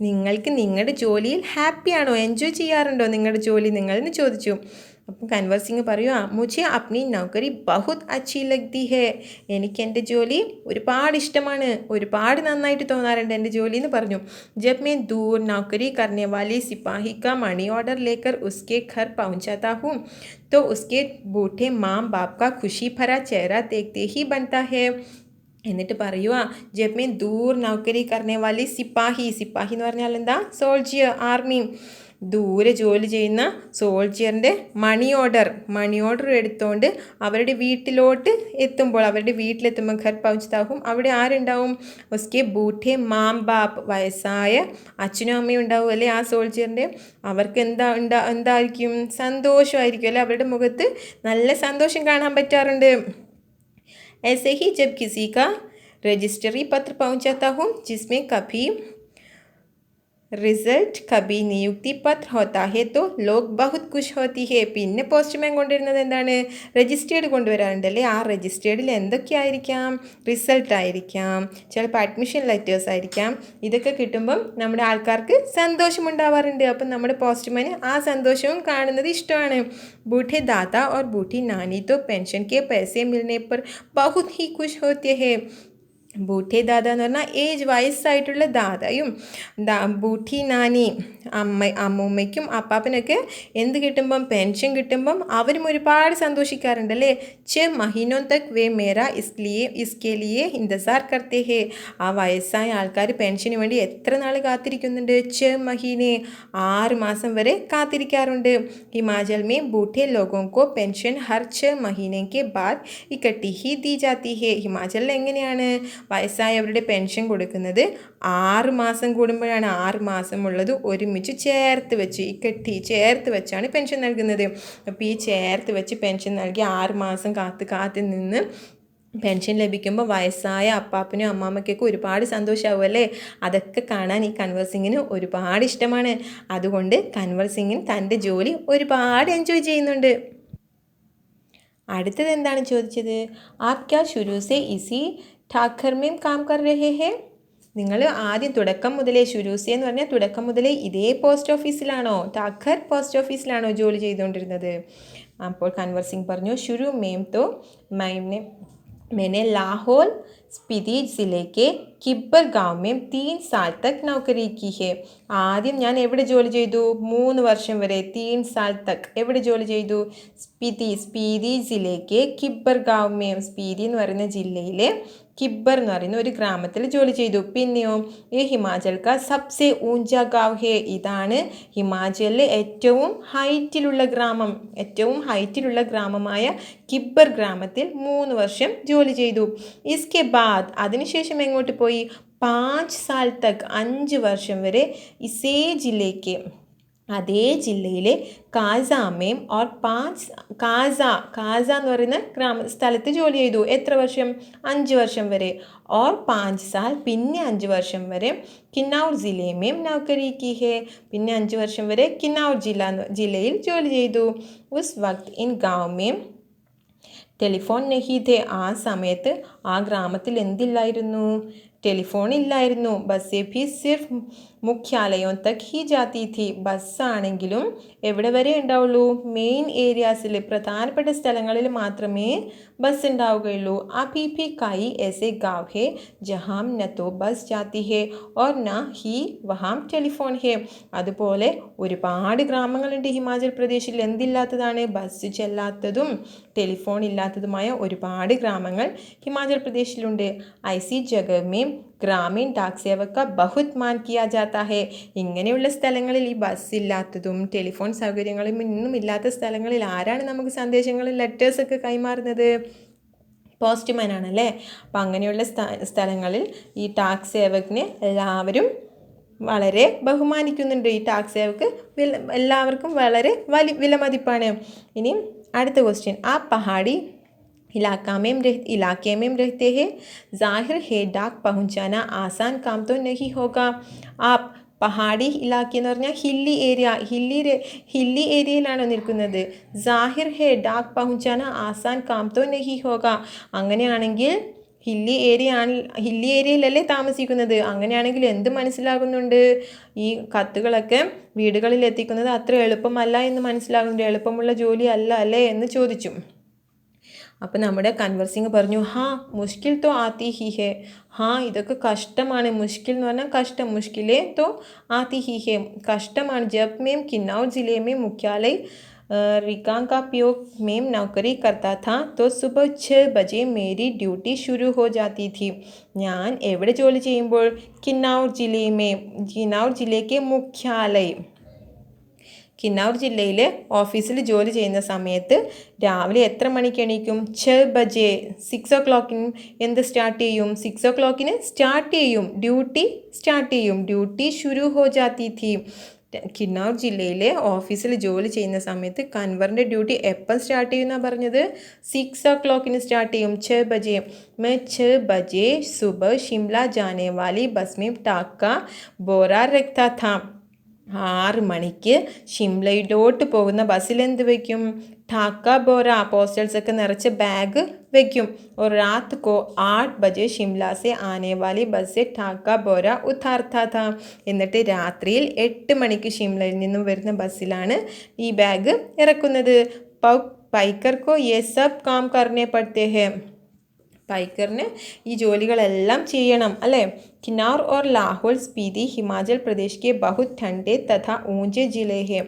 നിങ്ങൾക്ക് നിങ്ങളുടെ ജോലിയിൽ ഹാപ്പിയാണോ, എൻജോയ് ചെയ്യാറുണ്ടോ നിങ്ങളുടെ ജോലി നിങ്ങളെന്ന് ചോദിച്ചു. അപ്പം കൻവർ സിംഗ് പറയുക, മുझे अपनी नौकरी बहुत अच्छी लगती है. എനിക്ക് എൻ്റെ ജോലി ഒരുപാട് ഇഷ്ടമാണ്, ഒരുപാട് നന്നായിട്ട് തോന്നാറുണ്ട് എൻ്റെ ജോലി എന്ന് പറഞ്ഞു. जब मैं दूर नौकरी करने वाले सिपाही का मनी ऑर्डर लेकर उसके घर पहुंचाता हूँ तो उसके बूढ़े माँ बाप का खुशी भरा चेहरा देखते ही बनता है. എന്നിട്ട് പറയുക, ജബ് മേ ദൂർ നൗക്കരി കർണേ വാലി സിപ്പാഹി. സിപ്പാഹി എന്ന് പറഞ്ഞാൽ എന്താ? Soldier, army. ദൂരെ ജോലി ചെയ്യുന്ന സോൾജിയറിൻ്റെ മണി ഓർഡർ എടുത്തുകൊണ്ട് അവരുടെ വീട്ടിലോട്ട് എത്തുമ്പോൾ, അവരുടെ വീട്ടിലെത്തുമ്പോൾ ഘർ പൗച്ച്താഹും, അവിടെ ആരുണ്ടാവും? ഉസ്കെ ബൂഠെ മാം ബാപ്പ്, വയസ്സായ അച്ഛനും അമ്മയും ഉണ്ടാവും അല്ലേ ആ സോൾജിയറിൻ്റെ. അവർക്ക് എന്തായിരിക്കും? സന്തോഷമായിരിക്കും അല്ലേ, അവരുടെ മുഖത്ത് നല്ല സന്തോഷം കാണാൻ പറ്റാറുണ്ട്. ऐसे ही जब किसी का रजिस्ट्री पत्र पहुंचाता हूँ जिसमें कभी റിസൾട്ട് കബി നിയുക്തി പത്ര ഹോത്താ ഹെ തോ ലോഗ് ബഹുത് ഖുഷ് ഹോത്തി ഹെ. പിന്നെ പോസ്റ്റ്മാൻ കൊണ്ടുവരുന്നത് എന്താണ്? രജിസ്റ്റേർഡ് കൊണ്ടുവരാറുണ്ടല്ലേ. ആ രജിസ്റ്റേർഡിൽ എന്തൊക്കെയായിരിക്കാം? റിസൾട്ട് ആയിരിക്കാം, ചിലപ്പോൾ അഡ്മിഷൻ ലെറ്റേഴ്സ് ആയിരിക്കാം. ഇതൊക്കെ കിട്ടുമ്പം നമ്മുടെ ആൾക്കാർക്ക് സന്തോഷമുണ്ടാവാറുണ്ട്. അപ്പം നമ്മുടെ പോസ്റ്റ്മാന് ആ സന്തോഷവും കാണുന്നത് ഇഷ്ടമാണ്. ബൂഠെ ദാദാ और बूढ़ी नानी तो पेंशन के पैसे मिलने पर बहुत ही खुश होते हैं. ബൂഠെ ദാദ എന്ന് പറഞ്ഞാൽ ഏജ് വയസ്സായിട്ടുള്ള ദാദയും ബൂഠി നാനി അമ്മൂമ്മയ്ക്കും അപ്പാപ്പനൊക്കെ എന്ത് കിട്ടുമ്പം, പെൻഷൻ കിട്ടുമ്പം അവരും ഒരുപാട് സന്തോഷിക്കാറുണ്ടല്ലേ. ചെ മഹീനോ തക് വേ മേരാ ഇസ്കെ ലിയേ ഇന്തസാർ കർത്തേ ഹേ. ആ വയസ്സായ ആൾക്കാർ പെൻഷന് വേണ്ടി എത്ര നാൾ കാത്തിരിക്കുന്നുണ്ട്? ചെ മഹീനെ, 6 മാസം വരെ കാത്തിരിക്കാറുണ്ട്. ഹിമാചൽ മേ ബൂഠെ ലോഗോं को പെൻഷൻ ഹർ 6 മഹീനെ കെ ബാദ് ഇക്കട്ടി ഹി ദി ജാത്തി ഹേ. ഹിമാചലിൽ എങ്ങനെയാണ് വയസ്സായവരുടെ പെൻഷൻ കൊടുക്കുന്നത്? 6 മാസം കൂടുമ്പോഴാണ്. 6 മാസമുള്ളത് ഒരുമിച്ച് ചേർത്ത് വെച്ചാണ് പെൻഷൻ നൽകുന്നത്. അപ്പോൾ ഈ ചേർത്ത് വെച്ച് പെൻഷൻ നൽകി 6 മാസം കാത്ത് നിന്ന് പെൻഷൻ ലഭിക്കുമ്പോൾ വയസ്സായ അപ്പാപ്പനും അമ്മാമ്മയ്ക്കൊക്കെ ഒരുപാട് സന്തോഷമാവും അല്ലേ. അതൊക്കെ കാണാൻ ഈ കൻവർ സിംഗിന് ഒരുപാട് ഇഷ്ടമാണ്. അതുകൊണ്ട് കൻവർ സിംഗിന് തൻ്റെ ജോലി ഒരുപാട് എൻജോയ് ചെയ്യുന്നുണ്ട്. അടുത്തത് എന്താണ് ചോദിച്ചത്? ആപ് ക്യാ ശുരു സേ ഇസി ഠാക്കർ മേം കാം കർ രഹേ ഹേ. നിങ്ങൾ ആദ്യം തുടക്കം മുതലേ, ശുരൂസെ എന്ന് പറഞ്ഞാൽ തുടക്കം മുതലേ ഇതേ പോസ്റ്റ് ഓഫീസിലാണോ, ഠാക്കർ പോസ്റ്റ് ഓഫീസിലാണോ ജോലി ചെയ്തുകൊണ്ടിരുന്നത്? അപ്പോൾ കൻവർ സിംഗ് പറഞ്ഞു, ശുരു മേം തോ मैंने लाहौल स्पीति ജില്ലേ കെ കിബ്ബർ ഗാവ് മേം 3 साल तक नौकरी की है. ആദ്യം ഞാൻ എവിടെ ജോലി ചെയ്തു? 3 വർഷം വരെ, 3 साल तक എവിടെ ജോലി ചെയ്തു? സ്പീതി ജില്ലേ കെ കിബ്ബർ ഗാവ് മേം. സ്പീതി എന്ന് പറയുന്ന ജില്ലയിലെ കിബ്ബർ എന്ന് പറയുന്ന ഒരു ഗ്രാമത്തിൽ ജോലി ചെയ്തു. പിന്നെയോ, ഈ ഹിമാചൽ കാ സബ്സെ ഊഞ്ച ഗാവ് ഹേ. ഇതാണ് ഹിമാചലിലെ ഏറ്റവും ഹൈറ്റിലുള്ള ഗ്രാമമായ കിബ്ബർ ഗ്രാമത്തിൽ 3 വർഷം ജോലി ചെയ്തു. ഇസ്കെ ബാദ്, അതിനുശേഷം എങ്ങോട്ട് പോയി? 5 साल तक 5 വർഷം വരെ ഇസേ ജില്ലയ്ക്ക്, അതേ ജില്ലയിലെ കാസാമേം ഓർ കാസ എന്ന് പറയുന്ന സ്ഥലത്ത് ജോലി ചെയ്തു. എത്ര വർഷം? 5 വർഷം വരെ. ഓർ 5 साल, പിന്നെ 5 വർഷം വരെ കിന്നൗർ ജില്ലമേം നൗകരി കി ഹേ. പിന്നെ 5 വർഷം വരെ കിന്നൗർ ജില്ലയിൽ ജോലി ചെയ്തു. ഉസ് വക്ത് ഇൻ ഗാവ് മേം ടെലിഫോൺ നഹി ഥേ. ആ സമയത്ത് ആ ഗ്രാമത്തിൽ എന്തില്ലായിരുന്നു? ടെലിഫോൺ ഇല്ലായിരുന്നു. ബസ്സേ ഭി സിർഫ് മുഖ്യാലയോं തക് ഹി ജാത്തി ഥി. ബസ്സാണെങ്കിലും എവിടെ വരെ ഉണ്ടാവുള്ളൂ? മെയിൻ ഏരിയാസിൽ, പ്രധാനപ്പെട്ട സ്ഥലങ്ങളിൽ മാത്രമേ ബസ് ഉണ്ടാവുകയുള്ളൂ. അഭി ഭി കई ऐसे गाँव है जहाँ न तो बस जाती है और न ही वहाँ ടെലിഫോൺ है. അതുപോലെ ഒരുപാട് ഗ്രാമങ്ങളുണ്ട് ഹിമാചൽ പ്രദേശിൽ. എന്തില്ലാത്തതാണ്? ബസ് ചെല്ലാത്തതും ടെലിഫോൺ ഇല്ലാത്തതുമായ ഒരുപാട് ഗ്രാമങ്ങൾ ഹിമാചൽ പ്രദേശിലുണ്ട്. ഐസി ജഗമേം ഗ്രാമീൺ ഡാക് സേവക ബഹുത് മാൻ കിയാ ജാത്താ ഹെ. ഇങ്ങനെയുള്ള സ്ഥലങ്ങളിൽ, ഈ ബസ് ഇല്ലാത്തതും ടെലിഫോൺ സൗകര്യങ്ങളും ഇന്നും ഇല്ലാത്ത സ്ഥലങ്ങളിൽ ആരാണ് നമുക്ക് സന്ദേശങ്ങളും ലെറ്റേഴ്സൊക്കെ കൈമാറുന്നത്? പോസ്റ്റ്മാൻ ആണല്ലേ. അപ്പം അങ്ങനെയുള്ള സ്ഥലങ്ങളിൽ ഈ ടാക് സേവകിനെ എല്ലാവരും വളരെ ബഹുമാനിക്കുന്നുണ്ട്. ഈ ടാക് സേവക്ക് എല്ലാവർക്കും വളരെ വിലമതിപ്പാണ്. ഇനി അടുത്ത ക്വസ്റ്റ്യൻ. ആ പഹാടി इलाके में रहते हैं. जाहिर है डाक पहुंचाना आसान काम तो नहीं होगा. आप പഹാടി ഇലാക്കി എന്ന് പറഞ്ഞാൽ ഹില്ലി ഏരിയയിലാണ് നിൽക്കുന്നത്. ജാഹിർ ഹെ ഡാക് പहुंचाന ആസാൻ കാം തോ നഹി ഹോഗ. അങ്ങനെയാണെങ്കിൽ ഹില്ലി ഏരിയയിലല്ലേ താമസിക്കുന്നത്. അങ്ങനെയാണെങ്കിൽ എന്ത് മനസ്സിലാകുന്നുണ്ട്? ഈ കത്തുകളൊക്കെ വീടുകളിൽ എത്തിക്കുന്നത് അത്ര എളുപ്പമല്ല എന്ന് മനസ്സിലാകുന്നുണ്ട്. എളുപ്പമുള്ള ജോലി അല്ല അല്ലേ എന്ന് ചോദിച്ചു. അപ്പം നമ്മുടെ കൺവർസിങ് പറഞ്ഞു, ഹാ മുഷ്കിൽ തോ ആത്തി ഹി ഹെ. ഹാ ഇതൊക്കെ കഷ്ടമാണ്. മുഷ്കിൽ എന്ന് പറഞ്ഞാൽ കഷ്ടം. മുഷ്കിലേ തോ ആത്തി ഹി ഹെ. കഷ്ടമാണ്. ജബ് മേം കിന്നൗർ ജില്ലേ में मुख्यालय रिकांगपिओ में नौकरी करता था तो सुबह 6 बजे मेरी ड्यूटी शुरू हो जाती थी. ഞാൻ എവിടെ ജോലി ചെയ്യുമ്പോൾ? കിന്നൗർ ജില്ലയ്ക്ക് മുഖ്യാലയ, കിന്നൗർ ജില്ലയിലെ ഓഫീസിൽ ജോലി ചെയ്യുന്ന സമയത്ത് രാവിലെ എത്ര മണിക്ക് എണീക്കും? 6 ബജെ, 6 o'clock എന്ത് സ്റ്റാർട്ട് ചെയ്യും? 6 o'clock സ്റ്റാർട്ട് ചെയ്യും. ഡ്യൂട്ടി സ്റ്റാർട്ട് ചെയ്യും. ഡ്യൂട്ടി ശുരു ഹോ ജാത്തി ഥി. കിന്നൗർ ജില്ലയിലെ ഓഫീസിൽ ജോലി ചെയ്യുന്ന സമയത്ത് കൻവറിൻ്റെ ഡ്യൂട്ടി എപ്പം സ്റ്റാർട്ട് ചെയ്യുമെന്നാണ് പറഞ്ഞത്? 6 o'clock സ്റ്റാർട്ട് ചെയ്യും. 6 ബജെ. मैं 6 बजे सुबह शिमला जाने वाली बस में टाक का बोरा रखता था. 6 മണിക്ക് ഷിംലയിലോട്ട് പോകുന്ന ബസ്സിൽ എന്ത് വയ്ക്കും? ഠാക്ക ബോറ, പോസ്റ്റൽസൊക്കെ നിറച്ച് ബാഗ് വയ്ക്കും. और रात को 8 बजे शिमला से आने वाली बस से ഠാക്ക ബോറ ഉത്താർത്താ था. എന്നിട്ട് രാത്രിയിൽ 8 മണിക്ക് ഷിംലയിൽ നിന്നും വരുന്ന ബസ്സിലാണ് ഈ ബാഗ് ഇറക്കുന്നത്. പൈക്കർക്കോ യെ സബ് കാം കർനെ പഡ്തേ ഹെ. പൈക്കറിന് ഈ ജോലികളെല്ലാം ചെയ്യണം അല്ലേ. കിന്നൗർ और लाहौल स्पीति हिमाचल प्रदेश के बहुत ठंडे तथा ऊंचे जिले हैं.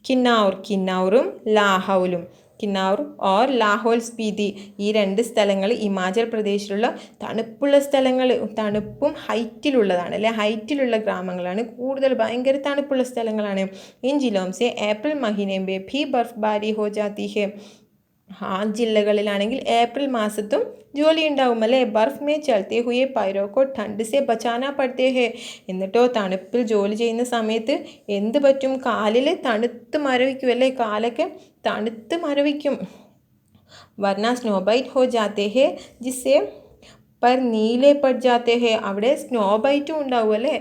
കിന്നൗറും ലാഹൗലും. കിന്നൗർ ഓർ ലാഹോൽ സ്പീതി, ഈ 2 സ്ഥലങ്ങൾ ഹിമാചൽ പ്രദേശിലുള്ള തണുപ്പുള്ള സ്ഥലങ്ങൾ, തണുപ്പും ഹൈറ്റിലുള്ളതാണ് അല്ലെ. ഹൈറ്റിലുള്ള ഗ്രാമങ്ങളാണ്. കൂടുതൽ ഭയങ്കര തണുപ്പുള്ള സ്ഥലങ്ങളാണ്. ഇൻ ജിലോം സെ ഏപ്രിൽ മഹീനെ മേ ഭി ബർഫ്ബാരി ഹോ ജാത്തി ഹെ. ആ ജില്ലകളിലാണെങ്കിൽ ഏപ്രിൽ മാസത്തും ജോലി ഉണ്ടാവും അല്ലേ. ബർഫ് മേ ചലത്തെ ഹുയെ പൈരോക്കോ ठंड से बचाना पड़ते हैं. എന്നിട്ടോ തണുപ്പിൽ ജോലി ചെയ്യുന്ന സമയത്ത് എന്ത് പറ്റും? കാലിൽ തണുത്ത് മരവിക്കും അല്ലേ. കാലൊക്കെ തണുത്ത് മരവിക്കും. വർണ സ്നോ ബൈറ്റ് ഹോ ജാത്തെ ഹെ ജിസ്സെ पर നീലെ പഡ് ജാത്തെ ഹെ. അവിടെ സ്നോ ബൈറ്റും ഉണ്ടാവും അല്ലേ.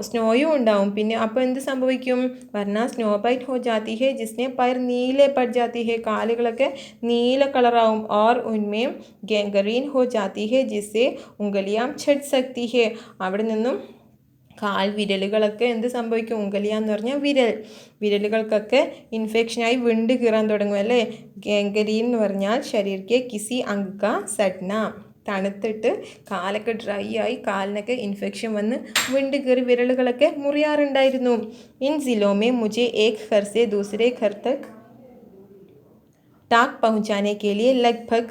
സ്നോയും ഉണ്ടാവും. പിന്നെ അപ്പോൾ എന്ത് സംഭവിക്കും? വർണ സ്നോ ബൈറ്റ് ഹോ ജാത്തി ഹെ ജിസ്നെ പർ നീലെ പഡ് ജാത്തി ഹെ. കാലുകളൊക്കെ നീല കളറാവും. ഓർ ഉന്മേം ഗംഗറീൻ ഹോ ജാത്തി ഹെ ജിസ്സെ ഉംഗലിയാം ഛട് സക്തി ഹെ. അവിടെ നിന്നും കാൽ വിരലുകളൊക്കെ എന്ത് സംഭവിക്കും? ഉംഗലിയ എന്ന് പറഞ്ഞാൽ വിരലുകൾക്കൊക്കെ ഇൻഫെക്ഷനായി വിണ്ട് കീറാൻ തുടങ്ങും അല്ലേ. ഗംഗരീൻ എന്ന് പറഞ്ഞാൽ ശരീരക്കെ കിസി അംഗ് കാ സഡ്ന. തണുത്തിട്ട് കാലൊക്കെ ഡ്രൈ ആയി കാലിനൊക്കെ ഇൻഫെക്ഷൻ വന്ന് വിണ്ട് കയറി വിരലുകളൊക്കെ മുറിയാറുണ്ടായിരുന്നു. ഇൻ ജിലോമേ മുझे एक घर से दूसरे घर तक टाक पहुंचाने के लिए लगभग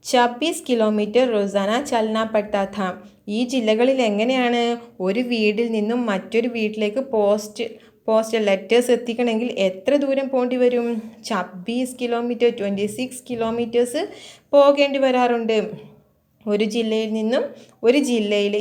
26 കിലോമീറ്റർ റോസാന ചലന പഡ്താ था. ഈ ജില്ലകളിൽ എങ്ങനെയാണ് ഒരു വീട്ടിൽ നിന്നും മറ്റൊരു വീട്ടിലേക്ക് പോസ്റ്റൽ ലെറ്റേഴ്സ് എത്തിക്കണമെങ്കിൽ എത്ര ദൂരം പോകേണ്ടി വരും? 26 കിലോമീറ്റർ, 26 കിലോമീറ്റേഴ്സ് പോകേണ്ടി വരാറുണ്ട്. ഒരു ജില്ലയിൽ നിന്നും ഒരു ജില്ലയിൽ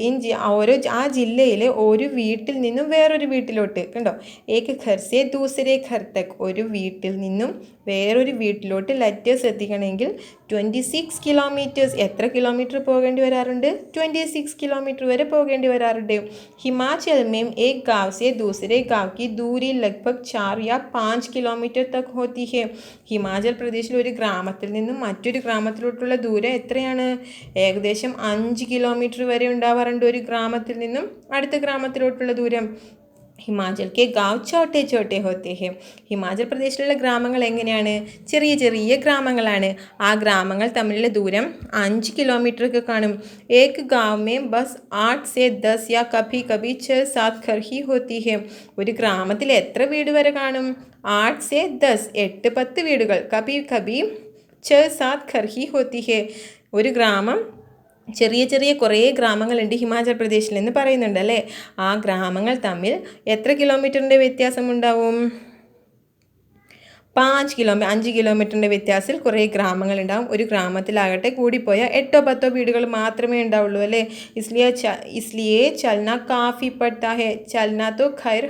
ആ ജില്ലയിലെ ഒരു വീട്ടിൽ നിന്നും വേറൊരു വീട്ടിലോട്ട് കണ്ടോ ഏക് ഘർ സേ ദൂസരേ ഘർ തക് ഒരു വീട്ടിൽ നിന്നും വേറൊരു വീട്ടിലോട്ട് ലെറ്റേഴ്സ് എത്തിക്കണമെങ്കിൽ 26 കിലോമീറ്റേഴ്സ് എത്ര കിലോമീറ്റർ പോകേണ്ടി വരാറുണ്ട് 26 കിലോമീറ്റർ വരെ പോകേണ്ടി വരാറുണ്ട് ഹിമാചൽ में एक गांव से दूसरे गांव की दूरी लगभग 4 या 5 किलोमीटर तक होती है ഹിമാചൽ പ്രദേശിൽ ഒരു ഗ്രാമത്തിൽ നിന്നും മറ്റൊരു ഗ്രാമത്തിലോട്ടുള്ള ദൂരം എത്രയാണ് ഏകദേശം 5 കിലോമീറ്റർ വരെ ഉണ്ടാവാറുണ്ട് ഒരു ഗ്രാമത്തിൽ നിന്നും അടുത്ത ഗ്രാമത്തിലോട്ടുള്ള ദൂരം ഹിമാചൽ കെ ഗാവ് ചോട്ടെ ചോട്ടെ ഹോത്തെ ഹെ ഹിമാചൽ പ്രദേശിലുള്ള ഗ്രാമങ്ങൾ എങ്ങനെയാണ് ചെറിയ ചെറിയ ഗ്രാമങ്ങളാണ് ആ ഗ്രാമങ്ങൾ തമ്മിലുള്ള ദൂരം 5 കിലോമീറ്റർ ഒക്കെ കാണും ഏക് ഗാവ് മേ ബസ് 8 से 10 या कभी कभी 6-7 घर ही होती है ഒരു ഗ്രാമത്തിൽ എത്ര വീട് വരെ കാണും 8 से 10 8-10 വീടുകൾ കभी कभी 6-7 घर ही होती है ഒരു ഗ്രാമം ചെറിയ ചെറിയ കുറേ ഗ്രാമങ്ങളുണ്ട് ഹിമാചൽ പ്രദേശിൽ എന്ന് പറയുന്നുണ്ട് അല്ലേ ആ ഗ്രാമങ്ങൾ തമ്മിൽ എത്ര കിലോമീറ്ററിൻ്റെ വ്യത്യാസമുണ്ടാവും 5 കിലോമീറ്ററിൻ്റെ വ്യത്യാസത്തിൽ കുറേ ഗ്രാമങ്ങളുണ്ടാവും ഒരു ഗ്രാമത്തിലാകട്ടെ കൂടിപ്പോയാൽ 8-10 വീടുകൾ മാത്രമേ ഉണ്ടാവുള്ളൂ അല്ലേ इसलिए चलना काफ़ी पड़ता है चलना तो खैर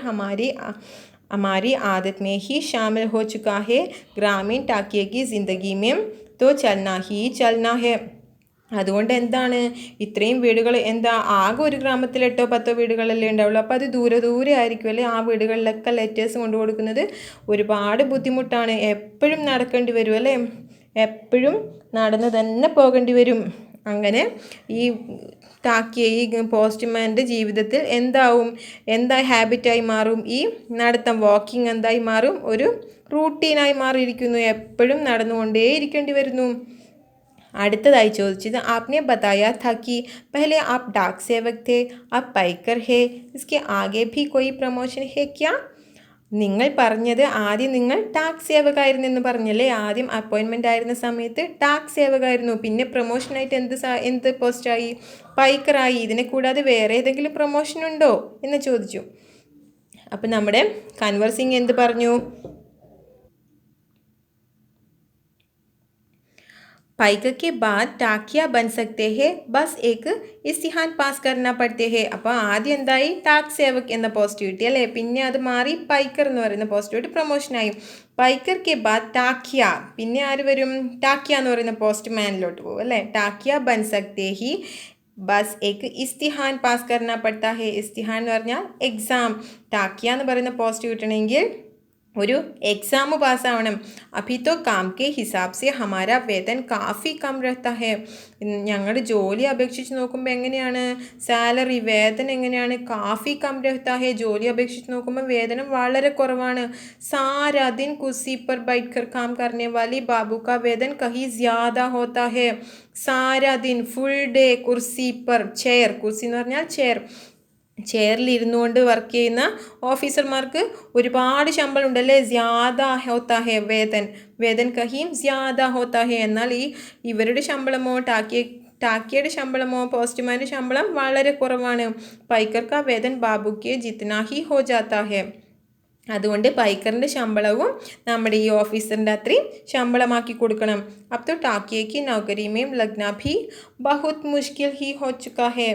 हमारी आदत में ही शामिल हो चुका है ग्रामीण टाकिए की ज़िंदगी में तो चलना ही चलना है അതുകൊണ്ട് എന്താണ് ഇത്രയും വീടുകൾ എന്താ ആകെ ഒരു ഗ്രാമത്തിൽ 8-10 വീടുകളല്ലേ ഉണ്ടാവുള്ളൂ അപ്പോൾ അത് ദൂരെ ആയിരിക്കും അല്ലേ ആ വീടുകളിലൊക്കെ ലെറ്റേഴ്സ് കൊണ്ടു കൊടുക്കുന്നത് ഒരുപാട് ബുദ്ധിമുട്ടാണ് എപ്പോഴും നടക്കേണ്ടി വരും അല്ലേ എപ്പോഴും നടന്ന് തന്നെ പോകേണ്ടി വരും അങ്ങനെ ഈ താക്കിയ ഈ പോസ്റ്റ്മാൻ്റെ ജീവിതത്തിൽ എന്താ ഹാബിറ്റായി മാറും ഈ നടത്തം വാക്കിംഗ് എന്തായി മാറും ഒരു റൂട്ടീനായി മാറിയിരിക്കുന്നു എപ്പോഴും നടന്നുകൊണ്ടേ ഇരിക്കേണ്ടി വരുന്നു അടുത്തതായി ചോദിച്ചത് आपने बताया था कि पहले आप डाक सेवक थे अब पाइकर है इसके आगे भी कोई प्रमोशन है क्या നിങ്ങൾ പറഞ്ഞത് ആദ്യം നിങ്ങൾ ടാക്സ് സേവകമായിരുന്നു എന്ന് പറഞ്ഞല്ലേ ആദ്യം അപ്പോയിൻമെൻ്റ് ആയിരുന്ന സമയത്ത് ടാക്സ് സേവകമായിരുന്നു പിന്നെ പ്രൊമോഷനായിട്ട് എന്ത് പോസ്റ്റായി പൈക്കറായി ഇതിനെ കൂടാതെ വേറെ ഏതെങ്കിലും പ്രൊമോഷൻ ഉണ്ടോ എന്ന് ചോദിച്ചു അപ്പം നമ്മുടെ കൻവർ സിംഗ് എന്ത് പറഞ്ഞു पाइकर के बाद टाकिया बन सकते हैं बस एक इस्तिहान पास करना पड़ते हैं അപ്പോൾ ആദ്യം എന്തായി ടാക്സ് സേവക് എന്ന പോസ്റ്റ് കിട്ടി അല്ലേ പിന്നെ അത് മാറി പൈക്കർ എന്ന് പറയുന്ന പോസ്റ്റ് കിട്ടി പ്രൊമോഷനായി പൈക്കർ കെ ബാദ് ടാക്കിയ പിന്നെ ആര് വരും ടാക്കിയ എന്ന് പറയുന്ന പോസ്റ്റ് മാനിലോട്ട് പോകും അല്ലേ ടാക്കിയ ബൻ സക്തേ ഹി ബസ് ഏക്ക് ഇസ്തിഹാൻ പാസ് കർണ പഡ്താ ഹെ ഇസ്തിഹാൻ എന്ന് പറഞ്ഞാൽ എക്സാം ടാക്കിയ എന്ന് പറയുന്ന പോസ്റ്റ് കിട്ടണമെങ്കിൽ ഒരു എക്സാം പാസ്സാവണം അഭി തോ കാം കെ ഹിസാബ് സെ ഹമാരാ വേതൻ കാഫി കം രഹ്താ ഹെ ഞങ്ങളുടെ ജോലി അപേക്ഷിച്ച് നോക്കുമ്പോൾ എങ്ങനെയാണ് സാലറി വേതനം എങ്ങനെയാണ് കാഫി കം രഹ്താ ഹെ ജോലി അപേക്ഷിച്ച് നോക്കുമ്പോൾ വേതനം വളരെ കുറവാണ് സാരാ ദിൻ കുർസി പർ ബൈഠ് കർ കാം കർനെ വാലി ബാബു കാ വേതൻ കഹി ജ്യാദാ ഹോത്താ ഹെ സാരാ ദിൻ ഫുൾ ഡേ കുർസി പർ ചെയർ കുർസി എന്ന് പറഞ്ഞാൽ ചെയറിൽ ഇരുന്നുകൊണ്ട് വർക്ക് ചെയ്യുന്ന ഓഫീസർമാർക്ക് ഒരുപാട് ശമ്പളം ഉണ്ടല്ലേ ജ്യാദാ ഹോത്താ ഹെ വേതൻ കഹീം ജ്യാദാ ഹോത്താ ഹെ എന്നാൽ ഇവരുടെ ശമ്പളമോ ടാക്കിയുടെ ശമ്പളമോ പോസ്റ്റ്മാൻ്റെ ശമ്പളം വളരെ കുറവാണ് പൈക്കർ കാ വേതൻ ബാബുക്ക് ജിത്നാ ഹി ഹോ ജാത്താ ഹെ അതുകൊണ്ട് പൈക്കറിൻ്റെ ശമ്പളവും നമ്മുടെ ഈ ഓഫീസറിൻ്റെ അത്രയും ശമ്പളമാക്കി കൊടുക്കണം अब तो टाकिए की नौकरी में लगना भी बहुत मुश्किल ही हो चुका है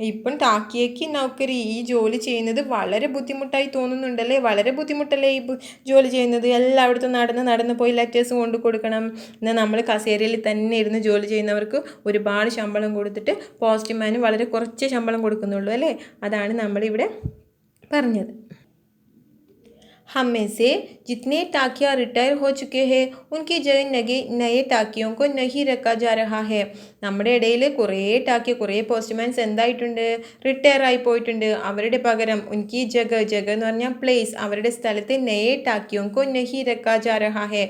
ഇപ്പം ടാക്കിയേക്ക് നൗക്കരി ഈ ജോലി ചെയ്യുന്നത് വളരെ ബുദ്ധിമുട്ടായി തോന്നുന്നുണ്ടല്ലേ വളരെ ബുദ്ധിമുട്ടല്ലേ ഈ ജോലി ചെയ്യുന്നത് എല്ലായിടത്തും നടന്ന് പോയി ലെറ്റേഴ്സ് കൊണ്ട് കൊടുക്കണം എന്നാൽ നമ്മൾ കസേരയിൽ തന്നെ ഇരുന്ന് ജോലി ചെയ്യുന്നവർക്ക് ഒരുപാട് ശമ്പളം കൊടുത്തിട്ട് പോസ്റ്റ്മാന് വളരെ കുറച്ച് ശമ്പളം കൊടുക്കുന്നുള്ളൂ അല്ലേ അതാണ് നമ്മളിവിടെ പറഞ്ഞത് हम में से जितने टाकिया रिटायर हो चुके हैं उनकी जगह नए टाकियों को नहीं रखा जा रहा है നമ്മുടെ ഇടയിൽ കുറേ പോസ്റ്റ്മാൻസ് എന്തായിട്ടുണ്ട് റിട്ടയർ ആയി പോയിട്ടുണ്ട് അവരുടെ പകരം ഉൻകി ജഗ എന്ന് പറഞ്ഞാൽ പ്ലേസ് അവരുടെ സ്ഥലത്ത് നയെ ടാക്കിയോങ്കോ നഹി രക്കാ ജാ രഹാ ഹെ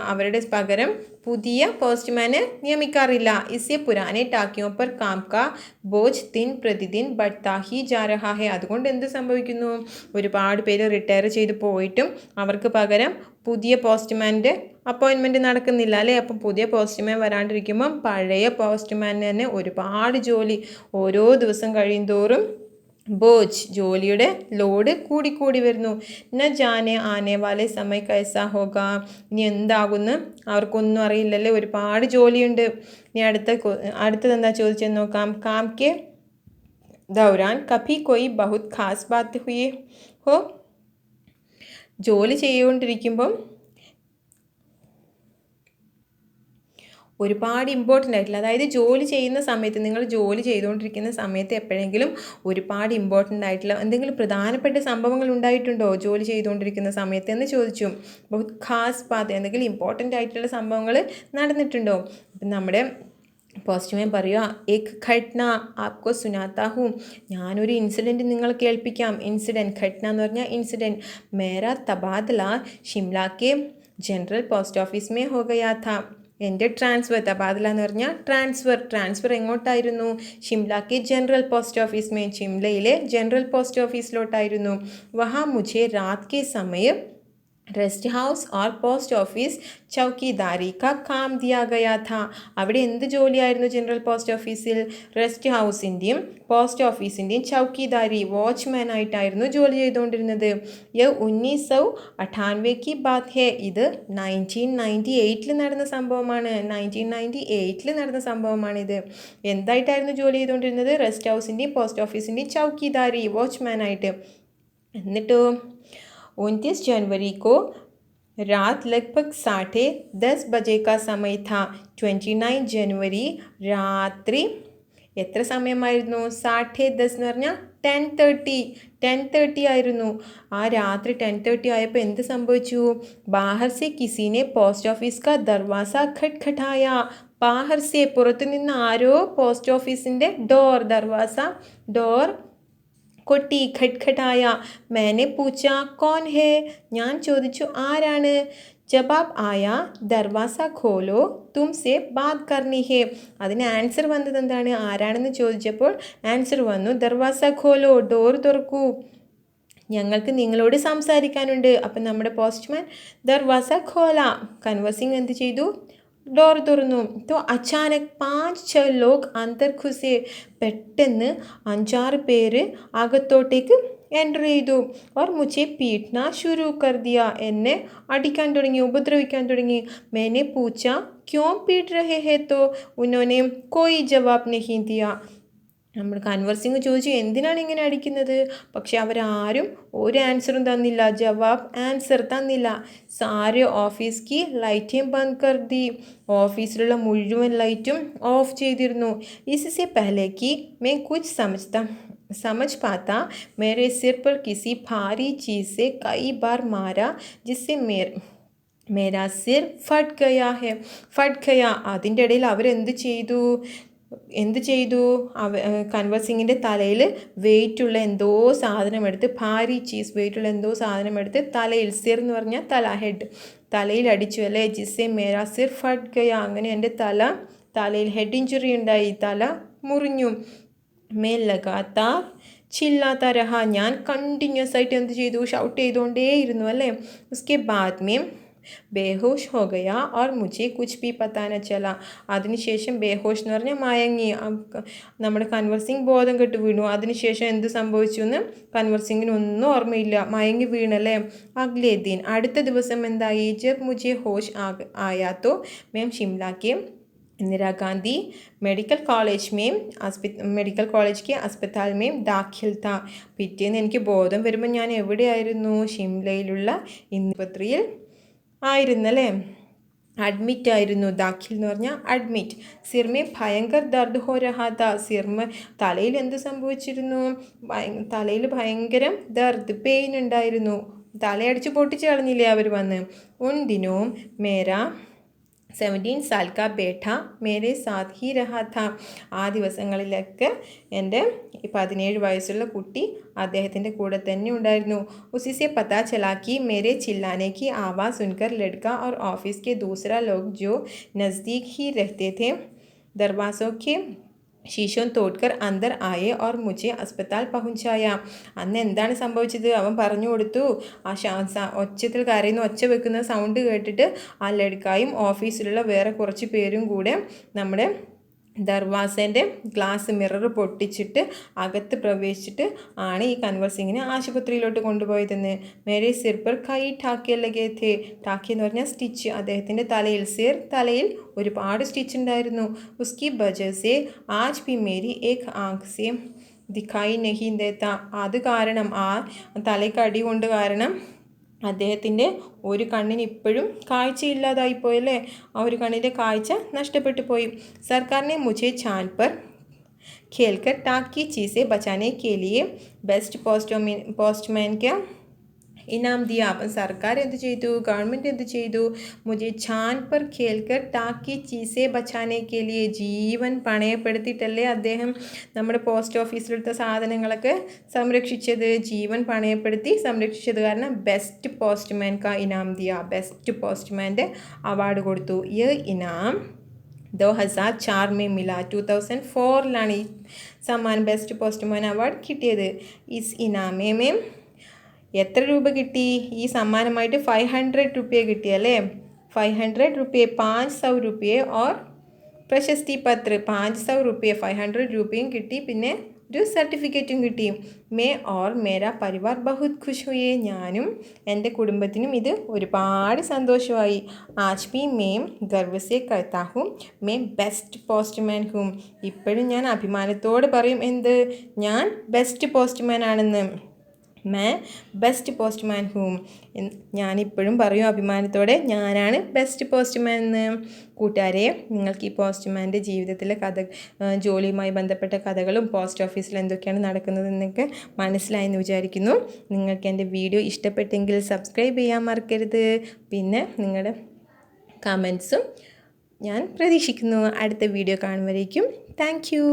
അവരുടെ പകരം പുതിയ പോസ്റ്റ്മാനെ നിയമിക്കാറില്ല ഇസേ പുരാനെ ടാക്കിയോ പർ കാം കാ ബോജ് ദിൻ പ്രതിദിൻ ബഡ്താ ഹി ജാ രഹാ ഹെ അതുകൊണ്ട് എന്ത് സംഭവിക്കുന്നു ഒരുപാട് പേര് റിട്ടയർ ചെയ്ത് പോയിട്ടും അവർക്ക് പകരം പുതിയ പോസ്റ്റ്മാൻ്റെ അപ്പോയിൻമെൻറ്റ് നടക്കുന്നില്ല അല്ലേ അപ്പം പുതിയ പോസ്റ്റ്മാൻ വരാണ്ടിരിക്കുമ്പം പഴയ പോസ്റ്റ്മാന് തന്നെ ഒരുപാട് ജോലി ഓരോ ദിവസം കഴിയുന്തോറും ബോജ് ജോലിയുടെ ലോഡ് കൂടിക്കൂടി വരുന്നു. ന ജാനെ ആനെ വാലെ സമയ കൈസാ ഹോഗ, ഇനി എന്താകുന്നു അവർക്കൊന്നും അറിയില്ലല്ലേ, ഒരുപാട് ജോലിയുണ്ട്. ഇനി അടുത്തത് എന്താ ചോദിച്ചെന്ന് നോക്കാം. കാം കെ ദൗരാൻ കഭി കോയി ബഹുത് ഖാസ് ബാത്ത് ഹുയി ഹോ, ജോലി ചെയ്തുകൊണ്ടിരിക്കുമ്പം ഒരുപാട് ഇമ്പോർട്ടൻ്റ് ആയിട്ടുള്ള, അതായത് ജോലി ചെയ്യുന്ന സമയത്ത്, നിങ്ങൾ ജോലി ചെയ്തുകൊണ്ടിരിക്കുന്ന സമയത്ത് എപ്പോഴെങ്കിലും ഒരുപാട് ഇമ്പോർട്ടൻ്റ് ആയിട്ടുള്ള എന്തെങ്കിലും പ്രധാനപ്പെട്ട സംഭവങ്ങൾ ഉണ്ടായിട്ടുണ്ടോ ജോലി ചെയ്തുകൊണ്ടിരിക്കുന്ന സമയത്ത് എന്ന് ചോദിച്ചു. ബഹുത് ഖാസ് ബാത്ത്, എന്തെങ്കിലും ഇമ്പോർട്ടൻ്റ് ആയിട്ടുള്ള സംഭവങ്ങൾ നടന്നിട്ടുണ്ടോ. അപ്പം നമ്മുടെ പോസ്റ്റ്മാൻ പറയുക, ഏക് ഘട്ന ആപ്കോ സുനാത്താ ഹൂം, ഞാനൊരു ഇൻസിഡൻറ്റ് നിങ്ങൾ കേൾപ്പിക്കാം. ഇൻസിഡൻറ്റ്, ഘട്ന എന്ന് പറഞ്ഞാൽ ഇൻസിഡൻറ്റ്. മേരാ തബാദല ഷിംല കെ ജനറൽ പോസ്റ്റ് ഓഫീസ് മേ ഹോ ഗയാ ഥാ, എൻ്റെ ട്രാൻസ്ഫർ, തബാദല എന്ന് പറഞ്ഞാൽ ട്രാൻസ്ഫർ എങ്ങോട്ടായിരുന്നു? ഷിംലക്ക് ജനറൽ പോസ്റ്റ് ഓഫീസ് മേ, ഷിംലയിലെ ജനറൽ പോസ്റ്റ് ഓഫീസിലോട്ടായിരുന്നു. വഹാ മുझे रात के समय റെസ്റ്റ് ഹൗസ് ഓർ പോസ്റ്റ് ഓഫീസ് ചൗക്കിദാരി കാ കാം ദിയാ ഗയാ ഥാ, അവിടെ എന്ത് ജോലിയായിരുന്നു ജനറൽ പോസ്റ്റ് ഓഫീസിൽ? റെസ്റ്റ് ഹൗസിൻ്റെയും പോസ്റ്റ് ഓഫീസിൻ്റെയും ചൗക്കിദാരി, വാച്ച്മാൻ ആയിട്ടായിരുന്നു ജോലി ചെയ്തുകൊണ്ടിരുന്നത്. യ 1998 की बात है, ഇത് 1998 നടന്ന സംഭവമാണ്. 1998 നടന്ന സംഭവമാണിത്. എന്തായിട്ടായിരുന്നു ജോലി ചെയ്തുകൊണ്ടിരുന്നത്? റെസ്റ്റ് ഹൗസിൻ്റെയും പോസ്റ്റ് ഓഫീസിൻ്റെയും ചൗക്കിദാരി, വാച്ച്മാൻ ആയിട്ട്. എന്നിട്ടോ 29 जनवरी को रात लगभग 10:30 बजे का समय था. 29 जनवरी രാത്രി എത്ര സമയമായിരുന്നു? 10:30 എന്ന് പറഞ്ഞാൽ 10:30 ആയിരുന്നു. ആ രാത്രി 10:30 ആയപ്പോൾ എന്ത് സംഭവിച്ചു? ബാഹർ സെ കിസിനെ പോസ്റ്റ് ഓഫീസ് കാ ദർവാസ ഖട്ഖട്ടായ, ബാഹർ സെ പുറത്തു നിന്ന് ആരോ പോസ്റ്റ് ഓഫീസിൻ്റെ ദർവാസ ഡോർ കൊട്ടി. ഖട്ഖട്ടായ. मैंने पूछा कौन है, ഞാൻ ചോദിച്ചു ആരാണ്? ജവാബ് ആയ ദർവാസ ഖോലോ തുംസെ ബാത് കർണി ഹേ, അതിന് ആൻസർ വന്നത് എന്താണ്? ആരാണെന്ന് ചോദിച്ചപ്പോൾ ആൻസർ വന്നു ദർവാസ ഖോലോ, ഡോർ തുറക്കൂ, ഞങ്ങൾക്ക് നിങ്ങളോട് സംസാരിക്കാനുണ്ട്. അപ്പം നമ്മുടെ പോസ്റ്റ്മാൻ ദർവാസ ഖോല, കൻവേഴ്സിങ് എന്ത് ചെയ്തു? ഡോർ തുറന്നു. തോ അച്ചാനക് 5-6 ലോഗ് അന്തർ ഘുസേ, പെട്ടെന്ന് 5-6 പേര് അകത്തോട്ടേക്ക് എൻ്റർ ചെയ്തു. ഓർ മുझे പീട്ട്ന ശുരു കർ ദിയ, എന്നെ അടിക്കാൻ തുടങ്ങി, ഉപദ്രവിക്കാൻ തുടങ്ങി. मैंने पूछा क्यों पीट रहे हैं, तो उन्होंने कोई जवाब नहीं दिया. നമ്മൾ കൺവേഴ്സിങ് ചോദിച്ചു എന്തിനാണ് ഇങ്ങനെ അടിക്കുന്നത്, പക്ഷെ അവരാരും ഒരു ആൻസറും തന്നില്ല. ജവാബ് ആൻസർ തന്നില്ല. സാരെ ഓഫീസ് കി ലൈറ്റേം ബന്ദ് കർ ദി, ഓഫീസിലുള്ള മുഴുവൻ ലൈറ്റും ഓഫ് ചെയ്തിരുന്നു. इससे पहले कि मैं कुछ समझ पाता, मेरे सिर पर किसी भारी चीज़ से कई बार मारा, जिससे मेरा सिर फट गया. അതിൻ്റെ ഇടയിൽ അവരെന്ത് ചെയ്തു? കൻവേഴ്സിങ്ങിൻ്റെ തലയിൽ വെയിറ്റുള്ള എന്തോ സാധനം എടുത്ത്, ഭാരി ചീസ്, വെയിറ്റുള്ള എന്തോ സാധനം എടുത്ത് തലയിൽ, സിർ എന്ന് പറഞ്ഞാൽ തല, ഹെഡ്, തലയിൽ അടിച്ചു അല്ലേ. ജിസ്സെ മേരാ സിർ ഫട്ട് ഗയ, അങ്ങനെ എൻ്റെ തലയിൽ ഹെഡ് ഇഞ്ചുറി ഉണ്ടായി, തല മുറിഞ്ഞു. മേ ലഗാത്താർ ചില്ലാത്ത രഹ, ഞാൻ കണ്ടിന്യൂസ് ആയിട്ട് എന്ത് ചെയ്തു? ഷൗട്ട് ചെയ്തുകൊണ്ടേയിരുന്നു അല്ലേ. ഉസ്കെ ബാദ് മേ ബേഹോഷ് ഹോ ഗയാ ഓർ മുझे കുച്ച് ഭി പതാ ന ചല, അതിനുശേഷം ബേഹോഷ് എന്ന് പറഞ്ഞാൽ മയങ്ങി, നമ്മുടെ കൻവേഴ്സിങ് ബോധം കെട്ട് വീണു. അതിനുശേഷം എന്ത് സംഭവിച്ചു എന്ന് കൻവേഴ്സിങ്ങിന് ഒന്നും ഓർമ്മയില്ല, മയങ്ങി വീണല്ലേ. അഗ്ലേ ദിൻ, അടുത്ത ദിവസം എന്തായി? ജബ് മുझे ഹോഷ് ആയാ തോ मैं शिमला के इंदिरा गांधी मेडिकल कॉलेज के अस्पताल में दाखिल था. പിറ്റേന്ന് എനിക്ക് ബോധം വരുമ്പോൾ ഞാൻ എവിടെയായിരുന്നു? ഷിംലയിലുള്ള ആശുപത്രിയിൽ ആയിരുന്നല്ലേ, അഡ്മിറ്റ് ആയിരുന്നു. ദാഖിൽ എന്ന് പറഞ്ഞാൽ അഡ്മിറ്റ്. സിർമേ ഭയങ്കര ദർദ് ഹോ രഹാ താ, തലയിൽ എന്ത് സംഭവിച്ചിരുന്നു? തലയിൽ ഭയങ്കര ദർദ്, പെയിൻ ഉണ്ടായിരുന്നു. തലയടിച്ച് പൊട്ടിച്ച് കളഞ്ഞില്ലേ അവർ വന്ന്. ഉൻ ദിനോം മേരാ 17 साल का बेटा मेरे साथ ही रहा था. ആ ദിവസങ്ങളിലൊക്കെ എൻ്റെ 17 വയസ്സുള്ള കുട്ടി അദ്ദേഹത്തിൻ്റെ കൂടെ തന്നെ ഉണ്ടായിരുന്നു. उसी से पता चला कि मेरे चिल्लाने की आवाज़ सुनकर लड़का और ऑफिस के दूसरा लोग जो नज़दीक ही रहते थे दरवाज़ों के शीशों तोड़कर अंदर आए और मुझे अस्पताल पहुंचाया. അന്ന് എന്താണ് സംഭവിച്ചത്? അവൻ പറഞ്ഞു കൊടുത്തു, ആ ഒച്ചത്തിൽ കരയുന്ന, ഒച്ച വെക്കുന്ന സൗണ്ട് കേട്ടിട്ട് ആ ലടുക്കായും ഓഫീസിലുള്ള വേറെ കുറച്ച് പേരും കൂടെ നമ്മുടെ ദർവാസേൻ്റെ ഗ്ലാസ് മിറർ പൊട്ടിച്ചിട്ട് അകത്ത് പ്രവേശിച്ചിട്ട് ആണ് ഈ കൻവർ സിംഗിനെ ആശുപത്രിയിലോട്ട് കൊണ്ടുപോയതെന്ന്. മേരെ സിർ പർ കൈ ഠാക്കെ ലഗേ ഥേ. ഠാക്കെ എന്ന് പറഞ്ഞാൽ സ്റ്റിച്ച്. അദ്ദേഹത്തിൻ്റെ തലയിൽ, സിർ തലയിൽ ഒരുപാട് സ്റ്റിച്ച് ഉണ്ടായിരുന്നു. ഉസ്കി വജഹ സേ ആജ് ഭി മേരി ഏക് ആങ്ക് സേ ദിഖായി നഹി ദേത്ത. അത് കാരണം, ആ തലയ്ക്കടി കൊണ്ട് കാരണം അദ്ദേഹത്തിൻ്റെ ഒരു കണ്ണിന് ഇപ്പോഴും കാഴ്ചയില്ലാതായിപ്പോയല്ലേ, ആ ഒരു കണ്ണിൻ്റെ കാഴ്ച നഷ്ടപ്പെട്ടു പോയി. സർക്കാരിനെ മുझे चांद पर खेलकर टाक की चीज़ें बचाने के लिए बेस्ट പോസ്റ്റ്മാൻ का ഇനാം ദിയ. അപ്പം സർക്കാർ എന്ത് ചെയ്തു, ഗവൺമെൻറ് എന്ത് ചെയ്തു, മുझे चांद पर खेलकर टाक की चीज़ें बचाने के लिए, ജീവൻ പണയപ്പെടുത്തിയിട്ടല്ലേ അദ്ദേഹം നമ്മുടെ പോസ്റ്റ് ഓഫീസിലെടുത്ത സാധനങ്ങളൊക്കെ സംരക്ഷിച്ചത്. ജീവൻ പണയപ്പെടുത്തി സംരക്ഷിച്ചത് കാരണം ബെസ്റ്റ് പോസ്റ്റ്മാൻ കാ ഇനാം ദിയ, ബെസ്റ്റ് പോസ്റ്റ്മാൻ്റെ അവാർഡ് കൊടുത്തു. ഈ ഇനാം 2004 में मिला. 2004 ഈ സമ്മാനം ബെസ്റ്റ് പോസ്റ്റ്മാൻ അവാർഡ് കിട്ടിയത്. ഇസ് ഇനാമേ മേം എത്ര രൂപ കിട്ടി? ഈ സമ്മാനമായിട്ട് 500 रुपये കിട്ടിയല്ലേ. 500 रुपये, 500 रुपये और പ്രശസ്തി പത്ര 500 रुपये, 500 രൂപയും കിട്ടി, പിന്നെ ഒരു സർട്ടിഫിക്കറ്റും കിട്ടി. മേ ഓർ മേരാ പരിവാർ ബഹുത് ഖുഷ് ഹുയേ. ഞാനും എൻ്റെ കുടുംബത്തിനും ഇത് ഒരുപാട് സന്തോഷമായി. ആജ് ഭി മേം ഗർവ് സേ കഹത്താ ഹൂം മേ ബെസ്റ്റ് പോസ്റ്റ്മാൻ ഹൂം. ഇപ്പോഴും ഞാൻ അഭിമാനത്തോട് പറയും, എന്ത്, ഞാൻ ബെസ്റ്റ് പോസ്റ്റ്മാൻ ആണെന്ന്. May best postman ഹൂം. ഞാനിപ്പോഴും പറയും അഭിമാനത്തോടെ, ഞാനാണ് ബെസ്റ്റ് പോസ്റ്റ്മാൻ എന്ന്. കൂട്ടുകാരെ, നിങ്ങൾക്ക് ഈ പോസ്റ്റ്മാൻ്റെ ജീവിതത്തിലെ ജോലിയുമായി ബന്ധപ്പെട്ട കഥകളും പോസ്റ്റ് ഓഫീസിൽ എന്തൊക്കെയാണ് നടക്കുന്നതെന്നൊക്കെ മനസ്സിലായെന്ന് വിചാരിക്കുന്നു. നിങ്ങൾക്ക് എൻ്റെ വീഡിയോ ഇഷ്ടപ്പെട്ടെങ്കിൽ സബ്സ്ക്രൈബ് ചെയ്യാൻ മറക്കരുത്. പിന്നെ നിങ്ങളുടെ കമൻസും ഞാൻ പ്രതീക്ഷിക്കുന്നു. അടുത്ത വീഡിയോ കാണുമ്പോഴേക്കും താങ്ക് യു.